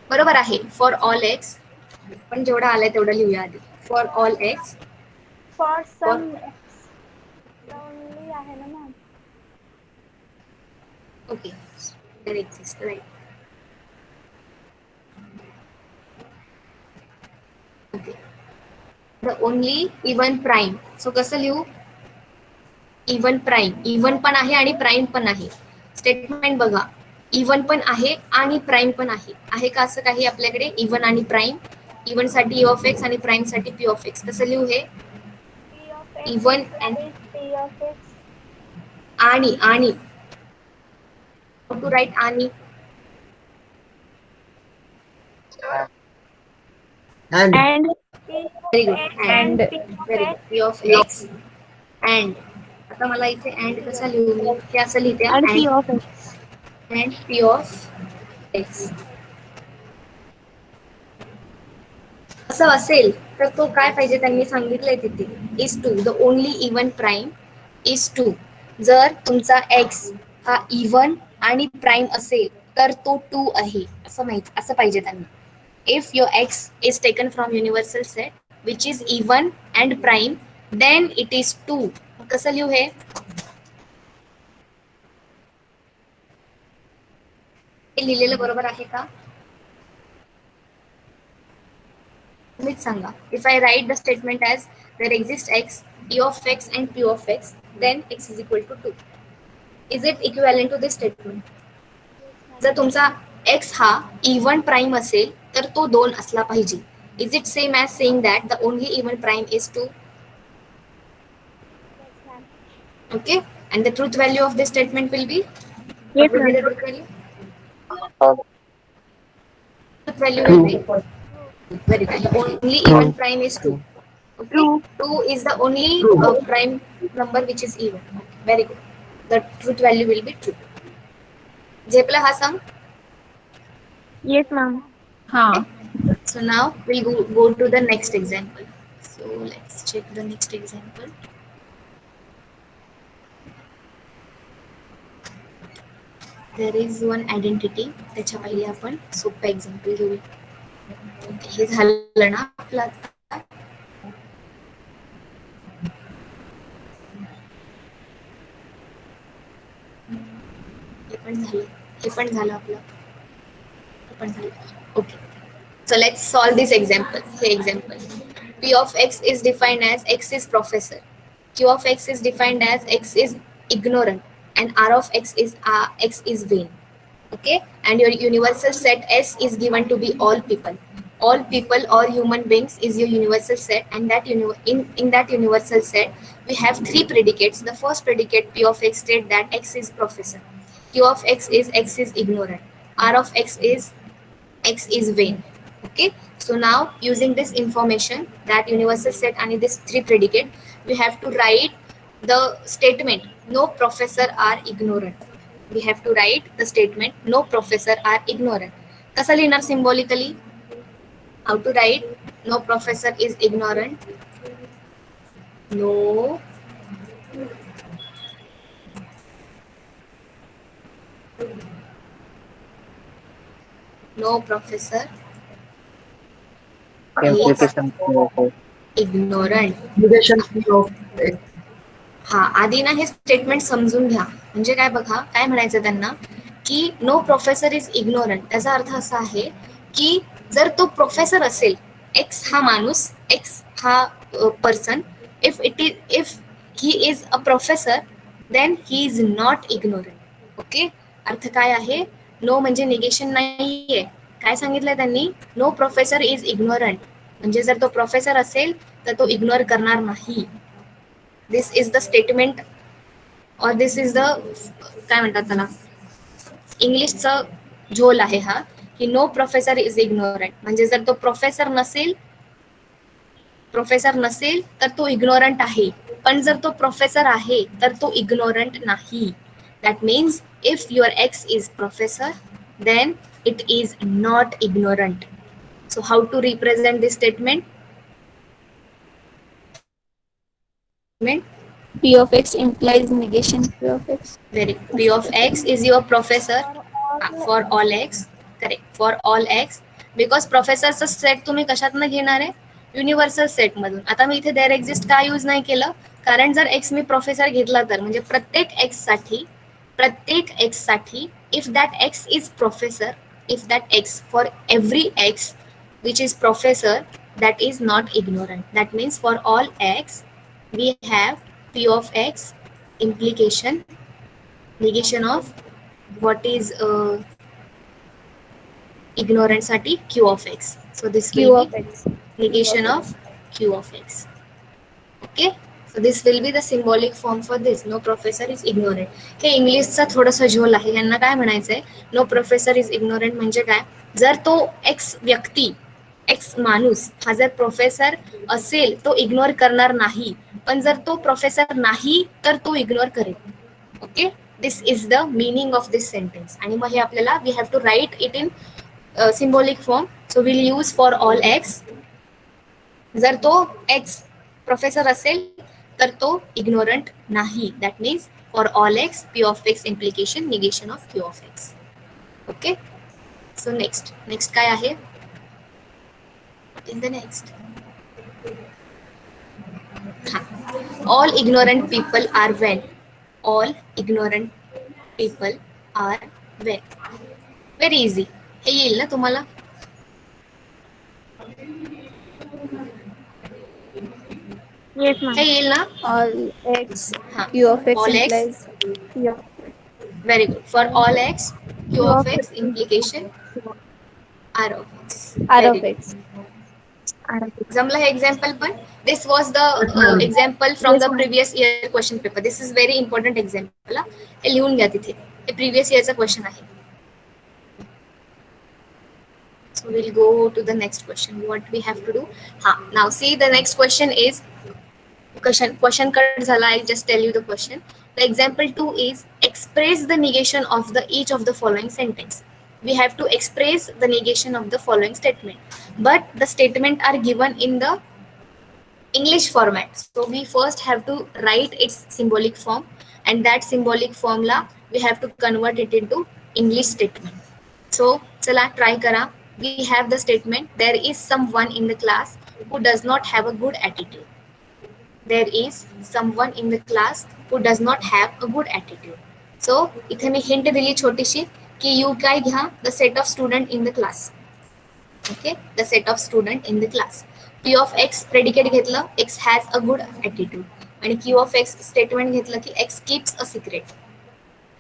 बरोबर आहे. फॉर ऑल एक्स, पण जेवढं आलंय तेवढं लिहूया आधी. For all x, For some x, only आहे ना ma'am. Okay, there exist, right. Okay, the only even prime. So कसं लिहू? इवन प्राईम, इवन पण आहे आणि प्राईम पण आहे. स्टेटमेंट बघा, इवन पण आहे आणि प्राईम पण आहे. आहे का असं काही आपल्याकडे, इवन आणि प्राईम? इवन साठी e of x आणि प्राईम साठी p of x. कसं लिहू हे? P of x Even implies P of x. आणि how to write आणि? And Very good. And very good. P of x and. आता मला इथे and कसा लिहू मी? हे असं लिहिते, And P of x. and p of x. असं असेल तर तो काय पाहिजे, त्यांनी सांगितलंय तिथे, is 2. The only even prime is 2. जर तुमचा x हा इवन आणि प्राईम असेल तर तो 2 आहे, असं पाहिजे त्यांनी. If your x is taken from universal set which is even and prime, then it is 2. कसं लिहू हे? लिहिलेलं बरोबर आहे का? तुम्हीच सांगा. If I write the statement as there exist x, e of x and p of x, then x is equal to 2. Is it equivalent to this statement? जर तुमचा x हा इवन प्राईम असेल तर तो 2 असला पाहिजे. Is it same as saying that the only even prime is 2? Yes, ma'am. Okay, And the truth value of this statement will be? Yes, What will be ma'am. the truth value? False. Truth value will be? Very good. Only even prime is 2. Okay? True. 2 is the only True. prime number which is even. Okay. Very good. The truth value will be true. Jepla Hasam. Yes, ma'am. Okay. So now we'll go to the next example. So let's check the next example. There is one identity. त्याच्या पहिले आपण सोपं example घेऊया. हे झालं ना आपलं आता. हे पण झालं आपलं. Okay. So let's solve this example. Hey, example. P of x is defined as x is professor. Q of x is defined as x is ignorant, and R of x is vain. Okay, and your universal set S is given to be all people. All people or human beings is your universal set, and that in that universal set we have three predicates. The first predicate P of x state that x is professor. Q of x is ignorant. R of x is vain. Okay, so now using this information, that universal set and this three predicate, we have to write the statement no professor are ignorant. We have to write the statement no professor are ignorant. Kasa लिहिणार symbolically? How to write no professor is ignorant? No professor Implication of ignorant. Negation of x. हा आधी ना हे statement समजून घ्या. म्हणजे काय बघा, काय म्हणायचं त्यांना की नो प्रोफेसर इज इग्नोरंट. त्याचा अर्थ असा आहे की जर तो प्रोफेसर असेल, एक्स हा माणूस, एक्स हा person, if he is a professor then he is not ignorant. Okay, अर्थ काय आहे? नो म्हणजे निगेशन नाहीये. काय सांगितलंय त्यांनी? No professor is ignorant. म्हणजे जर तो प्रोफेसर असेल तर तो इग्नोर करणार नाही. दिस इज द स्टेटमेंट और दिस इज द काय म्हणतात त्याला, इंग्लिशचा झोल आहे हा, की नो प्रोफेसर इज इग्नोरंट. म्हणजे जर तो प्रोफेसर नसेल तर तो इग्नोरंट आहे. पण जर तो प्रोफेसर आहे तर तो इग्नोरंट नाही. That means if your X is professor then it is not ignorant. So how to represent this statement? P of x implies negation P of x. Very good. P of x is your professor for all x. Correct. For all x. Because professorचा set तुम्ही कशातनं घेणार आहे? Universal set मधून. आता मी इथे there exist का use नाही केलं? कारण जर एक्स मी प्रोफेसर घेतला तर म्हणजे प्रत्येक एक्स साठी if that x is professor, if that x for every x which is professor that is not ignorant. That means for all x we have P of x implication negation of what is ignorant साठी Q of x. So this Q will of be x. negation of Q of x. Okay, so this will be the symbolic form for this no professor is ignorant. हे इंग्लिशचा थोडासा झोल आहे. यांना काय म्हणायचंय? No professor is ignorant म्हणजे काय? जर तो एक्स व्यक्ती, एक्स माणूस हा जर प्रोफेसर असेल तो इग्नोर करणार नाही. पण जर तो प्रोफेसर नाही तर तो इग्नोर करेल. Okay, this is the meaning of this sentence. आणि मग हे आपल्याला we have to write it in symbolic form. So will use for all X. जर तो एक्स प्रोफेसर असेल तर तो इग्नोरंट नाही. That means for all X P of X implication negation of Q of X. Okay, so next काय आहे? In the next, all ignorant people are well. All ignorant people are well. Very easy. हे येईल ना तुम्हाला? Yes, ma'am. हे येईल ना? All x हाँ. Q of x All x. implies P of Very good. For all x, Q of x implication R of x. R Very of good. x. जमलं हे example पण. This was the example from the previous year question paper. This is very important example. हे लिहून घ्या तिथे. हे previous इयरचा question आहे. So we'll go to the next question. What we have to do? Now see the next question is question cut zala. I'll just tell you the question. The example 2 is express the negation of the each of the following sentence. We have to express the negation of the following statement, but the statement are given in the English format. So we first have to write its symbolic form, and that symbolic formula we have to convert it into English statement. So chala try kara. We have the statement, there is someone in the class who does not have a good attitude. There is someone in the class who does not have a good attitude. So इथे मी hint दिली छोटीशी की you काय घ्या, the set of student in the class. Okay, the set of student in the class. P of x predicate घेतलं, x has a good attitude, आणि Q of x statement घेतलं की x keeps a secret.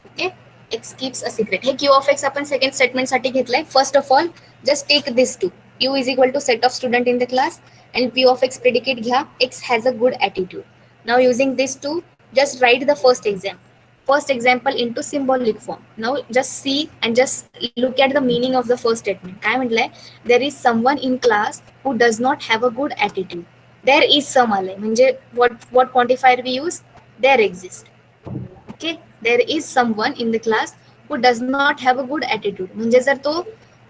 Okay, x keeps a secret. हे Q of x आपण second statement साठी घेतलंय. First of all just take this two. U is equal to set of student in the class and P of x predicate घ्या, x has a good attitude. Now using this two, just write the first example into symbolic form. Now just see and just look at the meaning of the first statement. काय म्हटलंय, there is someone in class who does not have a good attitude. There is some आलंय म्हणजे what quantifier we use, there exist. Okay, there is someone in the class who does not have a good attitude. म्हणजे जर तो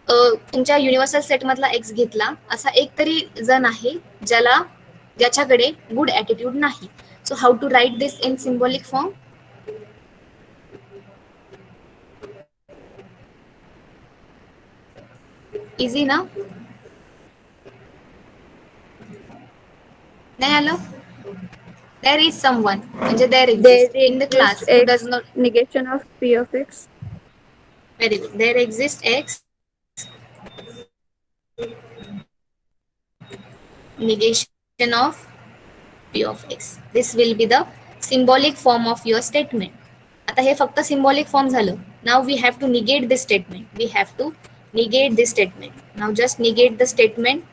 तुमच्या universal set मधला x घेतला, असा एक तरी जण आहे ज्याच्याकडे गुड ॲटिट्यूड नाही. So how to write this in symbolic form? Easy ना? नाही आलं? There is someone म्हणजे there exists in the class who does not. Negation of P of x. Very good. There exists x negation of P of x. This will be the symbolic form of your statement. आता हे फक्त symbolic form झालं. Now we have to negate this statement. We have to negate this statement. Now just negate the statement.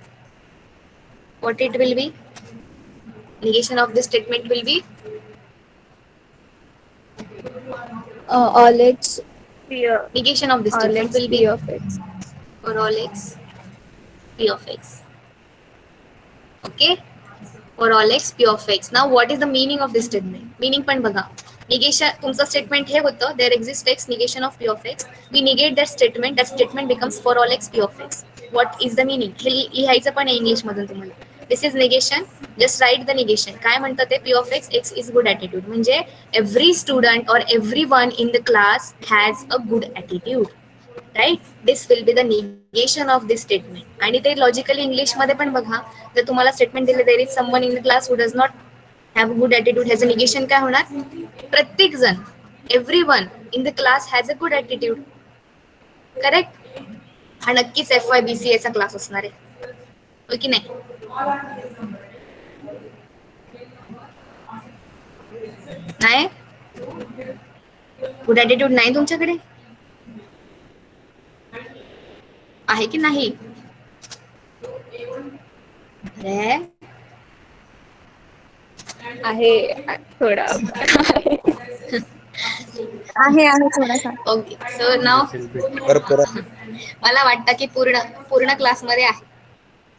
What it will be? Negation of this statement will be All x P of, negation of this all statement x will P be of x. for all x P of x. Okay, for all x P of x. Now what is the meaning of this statement? Meaning पण बघा. Negation तुमचं statement हे होतं, there exists x negation of P of x. We negate that statement. That statement becomes for all x P of x. What is the meaning? हे लिहायचं पण आहे English मधून तुम्हाला. This is negation. Just write the negation. काय म्हणतात ते? P of x, x is good attitude. म्हणजे every student or everyone in the class has a good attitude. Right? This will be the negation of this statement. आणि ते logically English मध्ये पण बघा. जर तुम्हाला स्टेटमेंट दिले there is someone in the class who does not have a good attitude, ह्याचं negation काय होणार? प्रत्येक जण, everyone in the class has a good attitude. Correct? हा नक्कीच FYBCA चा क्लास असणार आहे, हो की नाही? नाही गुड ॲटिट्यूड नाही तुमच्याकडे आहे की नाही? अरे आहे थोडा आहे थोडासा. ओके, सो नाव मला वाटतं की पूर्ण क्लासमध्ये आहे.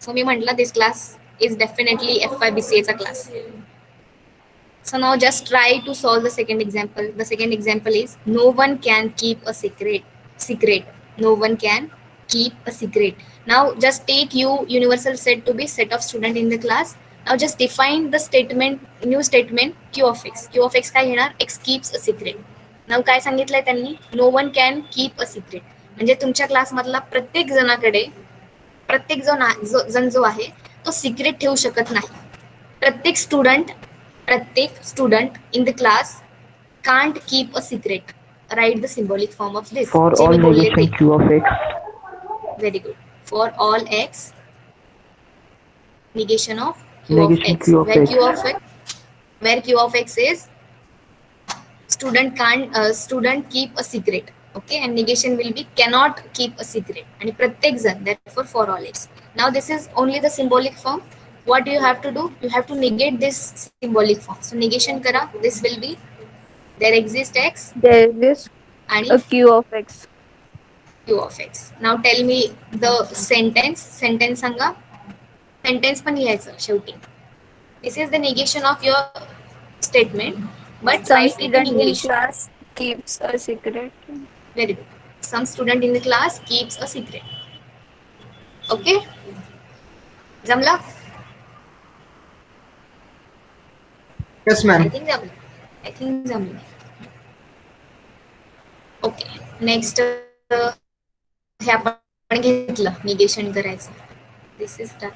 सो मी म्हटलं this class is definitely FYBCA चा class. So now just try to solve the second example. The second example is no one can keep a secret. No one can keep a secret. Now just take universal set to be set of student in the class. Now just define the statement, new statement Q of x. Q of x काय घेणार? X keeps a secret. Now काय सांगितलंय त्यांनी? No one can keep a secret. म्हणजे तुमच्या class मधला प्रत्येक जण जो आहे तो सिक्रेट ठेवू शकत नाही. प्रत्येक student in the class can't keep a secret. Write the symbolic form of this. For all negation Q of x. Very good. For all x negation of Q Negation of x. Q of x. Where Q of x is student keep a secret. Okay, and negation will be cannot keep a secret. And प्रत्येक जण, therefore for all x. Now this is only the symbolic form. What do you have to do? You have to negate this symbolic form. So negation करा. This will be there exists x There is आणि a q of x. q of x. Now tell me the sentence. Sentence Sanga. Sentence पण लिहायचं शेवटी. This is the negation of your statement, but Some write it in student in English. class keeps a secret. Very good. Some student in the class keeps a secret. Okay? Jamla? Yes, I ma'am. think Jamla. I think Jamla. Okay. Next, हे आपण घेतलं negation करायचं. This is done.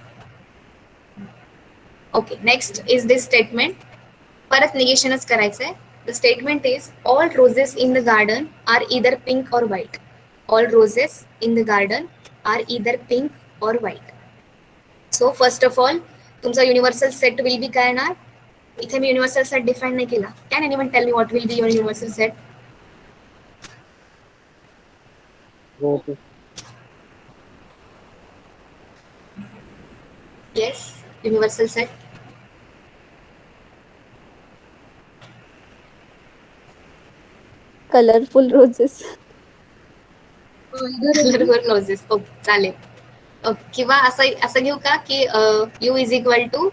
Okay. Next is this statement. परत निगेशनच करायचंय. The statement is all roses in the garden are either pink or white. All roses in the garden are either pink or white. So first of all, तुमचा universal set will be काय येणार? इथे मी universal set define नाही केला. Can anyone tell me what will be your universal set? Yes, universal set. Colorful roses. Colorful roses. Okay, चालेल. Okay, किंवा असं असं घेऊ का की U is equal to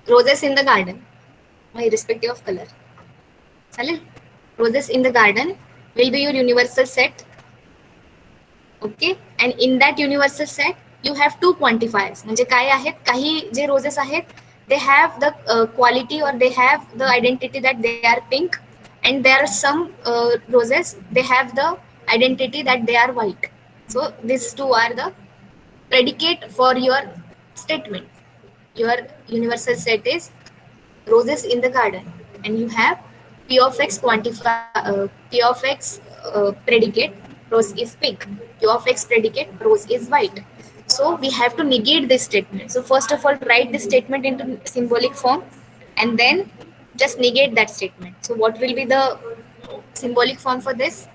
roses in the garden irrespective of color. चालेल. Roses in the garden will be your universal set. Okay, and in that universal set you have two quantifiers. म्हणजे काय आहेत? काही जे roses आहेत they have the quality or they have the identity that they are pink, and there are some roses they have the identity that they are white. So these two are the predicate for your statement. Your universal set is roses in the garden, and you have p of x quantify p of x predicate rose is pink, q of x predicate rose is white. So we have to negate this statement. So first of all, write this statement into symbolic form and then just negate that statement. So what will be the symbolic form for this?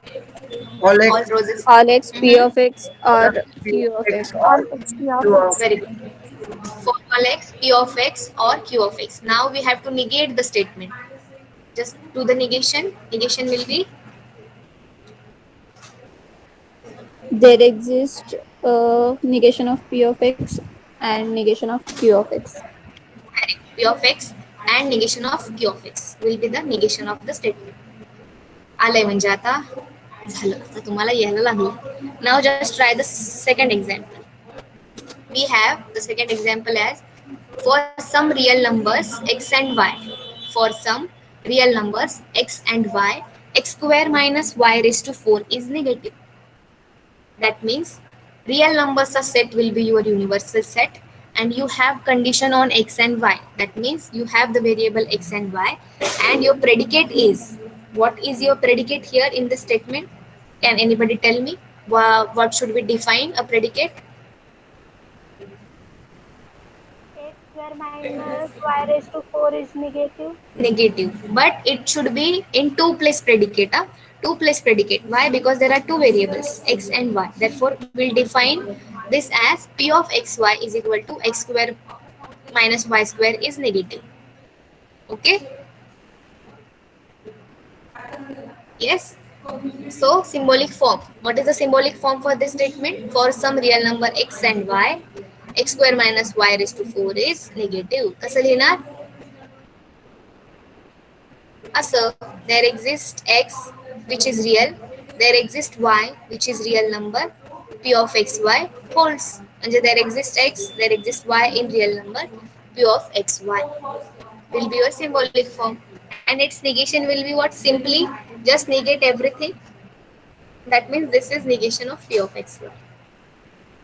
All All x, roses. All x p of x or Q q of x. All x p of Q x. of Very good. For all x, p of x or q of x. Now we have to negate the statement. Just do the negation. Negation will be There exists negation of p of x and negation of q of x. p of x and negation of q of x will be the negation of the statement. आलंय म्हणजे आता झालं. आता तुम्हाला यायला लागलं. Now just try the second example. We have the second example as for some real numbers x and y. For some real numbers x and y, x square minus y raised to 4 is negative. That means real numbers set will be your universal set, and you have condition on x and y. That means you have the variable x and y, and your predicate is, what is your predicate here in the statement? Can anybody tell me what should we define a predicate? X square minus y raised to 4 is negative. Negative, but it should be in two place predicate. Two place predicate. Why? Because there are two variables x and y. Therefore we'll define this as p of xy is equal to x square minus y square is negative. Okay, yes. So symbolic form, what is the symbolic form for this statement? For some real number x and y, x square minus y raised to 4 is negative. कसं लिहिणार? असं, there exists x which is real, there exists y which is real number, p of xy holds. म्हणजे there exists x, there exists y in real number, p of xy will be your symbolic form, and its negation will be what? Simply just negate everything. That means this is negation of p of xy.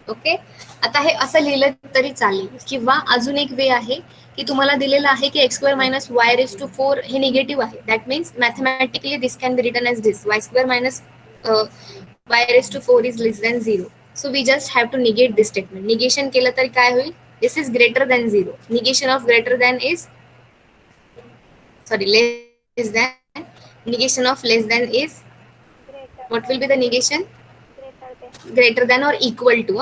Okay, आता हे असं लिहिलं तरी चालेल, किंवा अजून एक वे आहे की तुम्हाला दिलेलं आहे की x square minus y raise to 4 हे निगेटिव्ह आहे. That means mathematically this can be written as this y square minus y raise to 4 is less than 0. So we just have to negate this statement. Negation केलं तरी काय होईल? This is greater than 0. Negation of greater than is less than. Negation of less than is What will be the negation? greater than. Greater than or equal to.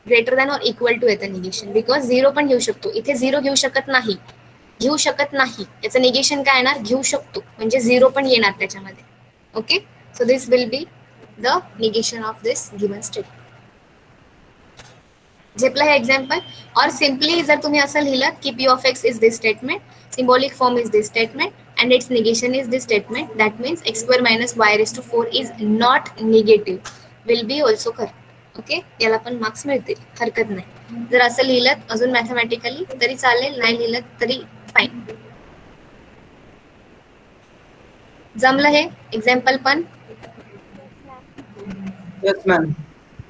Greater than or equal to येतं negation, because 0 पण घेऊ शकतो. इथे 0 घेऊ शकत नाही, याचं negation काय येणार? घेऊ शकतो, म्हणजे 0 पण येणार त्याच्यामध्ये. Okay, so this will be the negation of this given statement. झेपला हे एक्झाम्पल. और सिम्पली जर तुम्ही असं लिहिलं की p of x is this statement, symbolic form is this statement, and its negation is this statement, that means x square minus y raised to 4 is not negative, will be also correct. Okay, याला पण marks मिळतील, हरकत नाही. जर असं लिहिलं अजून mathematically तरी चालेल, नाही लिहिलं तरी फाईन. जमलं हे एक्झाम्पल पण? Yes, ma'am.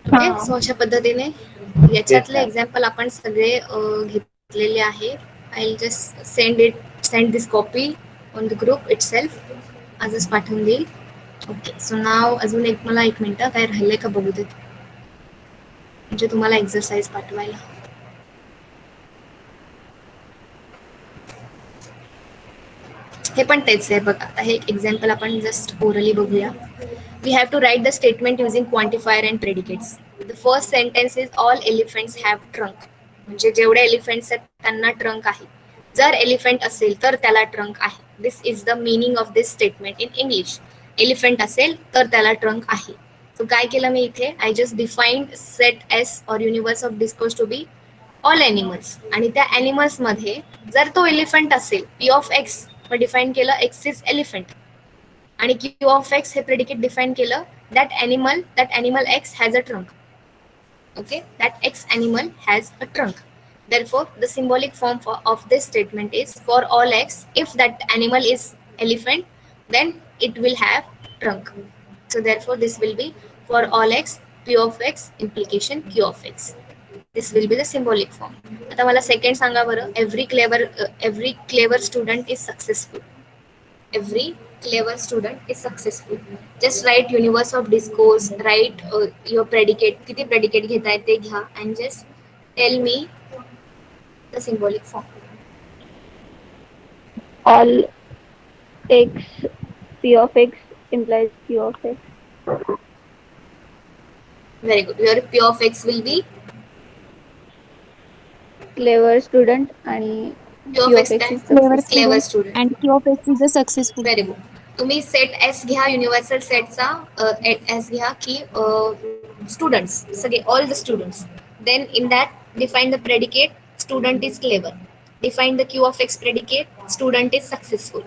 ओके, सो अशा पद्धतीने याच्यातले एक्झाम्पल आपण सगळे घेतलेले आहे. I just send this copy on the group it self, आजच पाठवून देईल. ओके, सो नाव अजून मला 1 मिनिट काय राहिलंय का बघू देत, म्हणजे तुम्हाला एक्सरसाइज पाठवायला. हे पण तेच आहे बघा. आता हे एक एक्झाम्पल आपण जस्ट ओरली बघूया. We have to write the statement using quantifier and predicates. The first sentence is all elephants have trunk. म्हणजे जेवढे एलिफंट्स आहेत त्यांना ट्रंक आहे. जर एलिफंट असेल तर त्याला ट्रंक आहे. This is the meaning of this statement in English. Elephant असेल तर त्याला ट्रंक आहे. सो काय केलं मी इथे? I just defined set S or universe of discourse to be all animals. आणि त्या एनिमल्स मध्ये जर तो एलिफंट असेल, पी ऑफ एक्स डिफाईन केलं, एक्स इज एलिफंट, आणि क्यू ऑफ एक्स हे प्रेडिकेट डिफाईन केलं, that animal x has a trunk. Okay, that x animal has a trunk. Therefore, the symbolic form of this statement is for all x, if that animal is elephant, then it will have trunk. So therefore, this will be for all x, p of x implication q of x. This will be the symbolic form. आता मला second सांगा बरं. every clever student is successful. Every clever student is successful. Just write universe of discourse, write your predicate, किती predicate घेताय ते घ्या, and just tell me the symbolic form. All x p of x implies q of x. Very good. Your p of x will be Clever student and p of x is stands clever student. And Q of X is a successful. Very good. तुम्ही set S घ्या, universal सेटचा S घ्या की students सगळे, all the students. Then in that define the predicate, student is clever. Define the Q of x predicate, student is successful.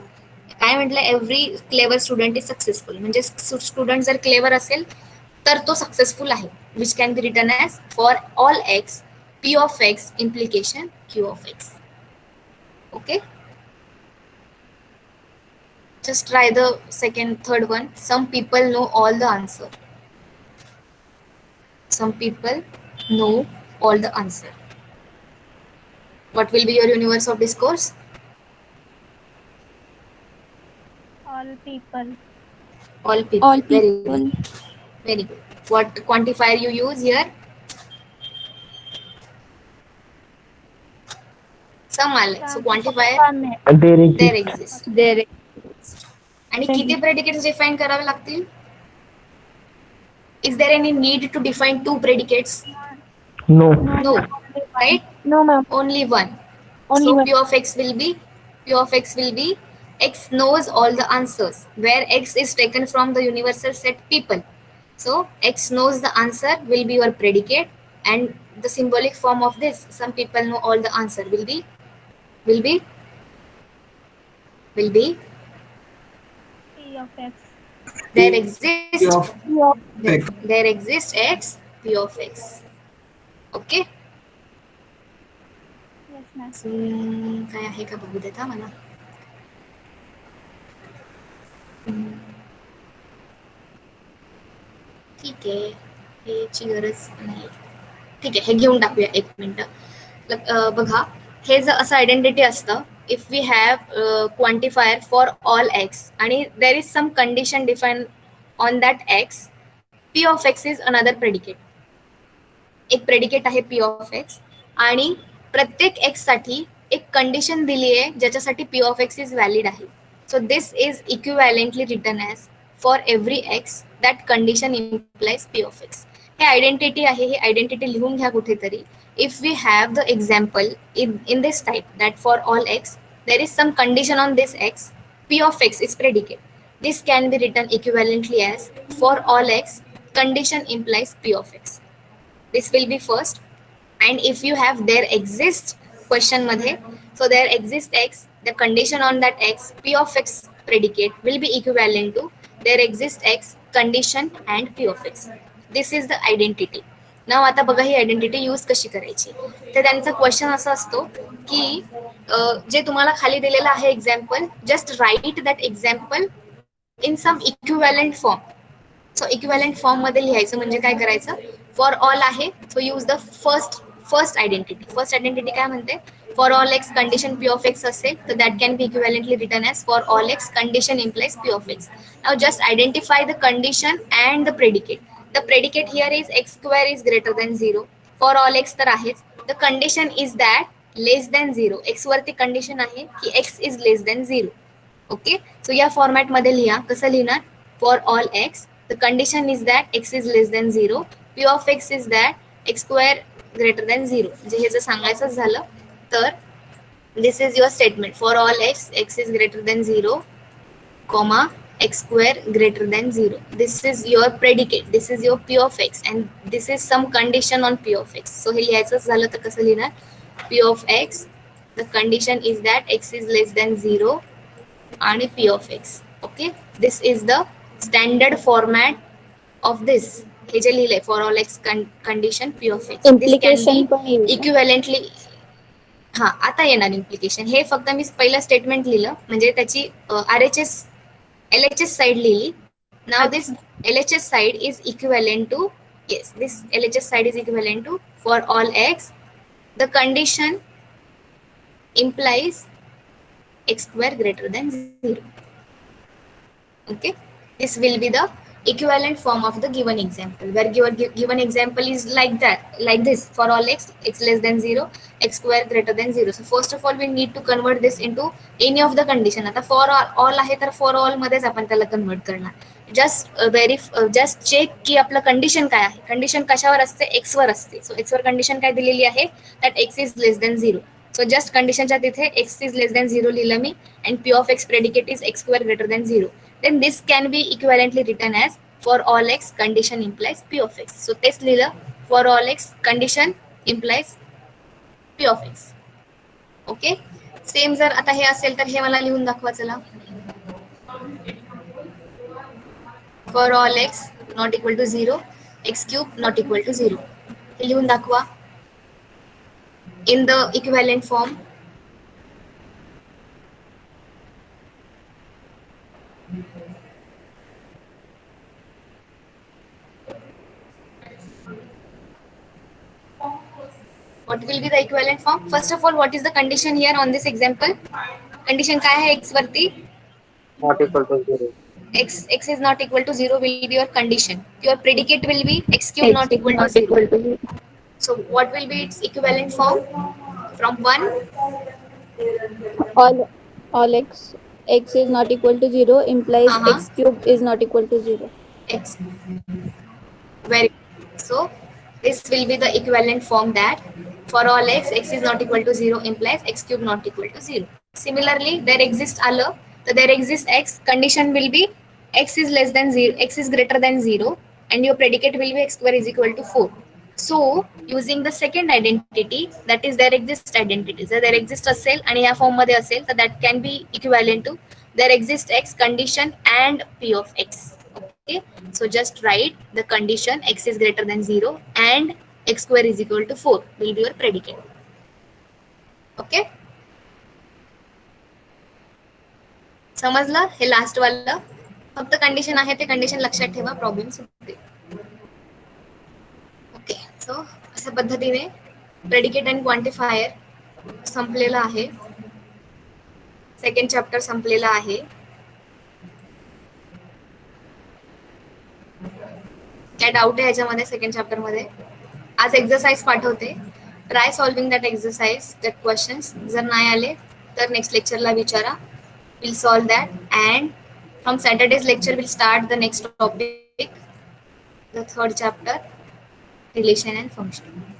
काय म्हटलं? Every clever student is successful, म्हणजे student जर clever असेल तर तो सक्सेसफुल आहे. Which can be written as for all X, P of X implication Q of X. Okay, just try the third one. Some people know all the answer. Some people know all the answer. What will be your universe of discourse? All people. All people. All Very people. good. Very good. What quantifier you use here? Some आले. So quantifier there exists. there. आणि किती predicates define करावे लागतील? Is there any need to define 2 predicates? No. No, right? No, ma'am. Only one. Only So one. P of x will be x knows all the answers, where x is taken from the universal set people. So x knows the answer will be your predicate, and the symbolic form of this, some people know all the answer, will be P of x. there exists P of x. there exists x, p of x. Okay. Yes, ma'am. काय आहे का बघू देता मला. ठीक आहे, ह्याची गरज नाही. ठीक आहे, हे घेऊन टाकूया 1 मिनिट. बघा, हे जर असं आयडेंटिटी असतं, if we have quantifier for all x आणि there is some condition define on that x, P of x is another predicate. एक प्रेडिकेट आहे पी ऑफ एक्स, आणि प्रत्येक एक्स साठी एक कंडिशन दिली आहे ज्याच्यासाठी p of x is valid आहे. So this is equivalently written as for every x that condition implies p of x. हे आयडेंटिटी आहे, ही आयडेंटिटी लिहून घ्या कुठेतरी. If we have the example in this type that for all x there is some condition on this x, p of x is predicate. This can be written equivalently as for all x condition implies p of x. This will be first. And if you have there exist question मध्ये, so there exist x, the condition on that x, p of x predicate will be equivalent to there exist x condition and p of x. This is the identity. नाव आता बघा ही identity use कशी करायची. तर त्यांचा question असा असतो की जे तुम्हाला खाली दिलेलं आहे example, just write that example in some equivalent form. So equivalent form मध्ये लिहायचं म्हणजे काय करायचं, फॉर ऑल आहे, so use the first identity. First identity काय म्हणते, for all x condition p of x असेल तर that can be equivalently return as for all x condition implies p of x. Now just identify the condition and the predicate. The predicate here is x square is greater than 0. For all x तर आहेच. The condition is that less than 0. x वरती condition आहे की x is less than 0. Okay, so या format मध्ये लिहा. कसं लिहिणार, for all x the condition is that x is less than 0. p of x is that x square greater than 0. म्हणजे हे जर सांगायचं झालं तर this is your statement. For all x x is greater than 0, comma x square greater than 0. This is your predicate, this is your p of x and this is some condition on p of x. So हे लिहायचं झालं तर कसं लिहिणार, p of x the condition is that x is less than 0 आणि p of x. Okay, this is the standard format of this. हे जे लिहिलंय for all x condition p of x. Implication पण येईल. इक्विव्हॅलंटली हा आता येणार इम्प्लिकेशन. हे फक्त मी पहिलं statement लिहिलं म्हणजे त्याची RHS LHS side लिहिली. Now this LHS side is equivalent to, yes, this LHS side is equivalent to for all x the condition implies x square greater than 0. Okay, this will be the equivalent form of the given example, where given example is like that, like this, for all x x less than 0, x square greater than 0. So first of all we need to convert this into any of the condition. आता for all आहे तर for all मध्येच आपण त्याला convert करणार. Just check की आपलं condition काय आहे. कंडिशन कशावर असते, एक्स वर असते. सो एक्स वर कंडिशन काय दिलेली आहे, that x is less than 0. So just कंडिशनच्या तिथे एक्स इज लेस दॅन 0 लिहिलं मी and p of x predicate is x square greater than 0. then this can be equivalently written as for all x condition implies p of x. So तेच लिहिलं, for all x condition implies p of x. Okay, same जर आता हे असेल तर हे मला लिहून दाखवा. चला, for all x not equal to 0, x cube not equal to 0. हे लिहून दाखवा in the equivalent form. What will be the equivalent form? First of all, what is the condition here on this example? Condition काय आहे x वरती? Not equal to 0. X is not equal to 0 will be your condition. Your predicate will be x cube not equal to 0. So what will be its equivalent form? From 1, all x is not equal to 0 implies x cube is not equal to 0. x. Very good. So this will be the equivalent form that for all x is not equal to 0 implies x cube not equal to 0. Similarly, there exists आलं तर there exists x, condition will be x is less than 0, x is greater than 0 and your predicate will be x square is equal to 4. So using the second identity, that is there exists identity, जर there exists असेल आणि या form मध्ये असेल तर that can be equivalent to there exists x condition and p of x. Okay, so just write the condition x is greater than 0 and x square is equal to 4 will be your predicate. Okay, समजलं. हे last वाला फक्त condition आहे, ते condition लक्षात ठेवा, problems होते. Okay, सो अशा पद्धतीने प्रेडिकेट अँड क्वांटिफायर संपलेला आहे. सेकंड चॅप्टर संपलेला आहे. काय डाऊट आहे ह्याच्यामध्ये सेकंड चॅप्टर मध्ये? आज एक्सरसाइज पाठवते, try solving that exercise, that questions. जर नाही आले तर नेक्स्ट लेक्चरला विचारा, will solve that. And From Saturday's lecture, we'll start the next topic, the third chapter, relation and function.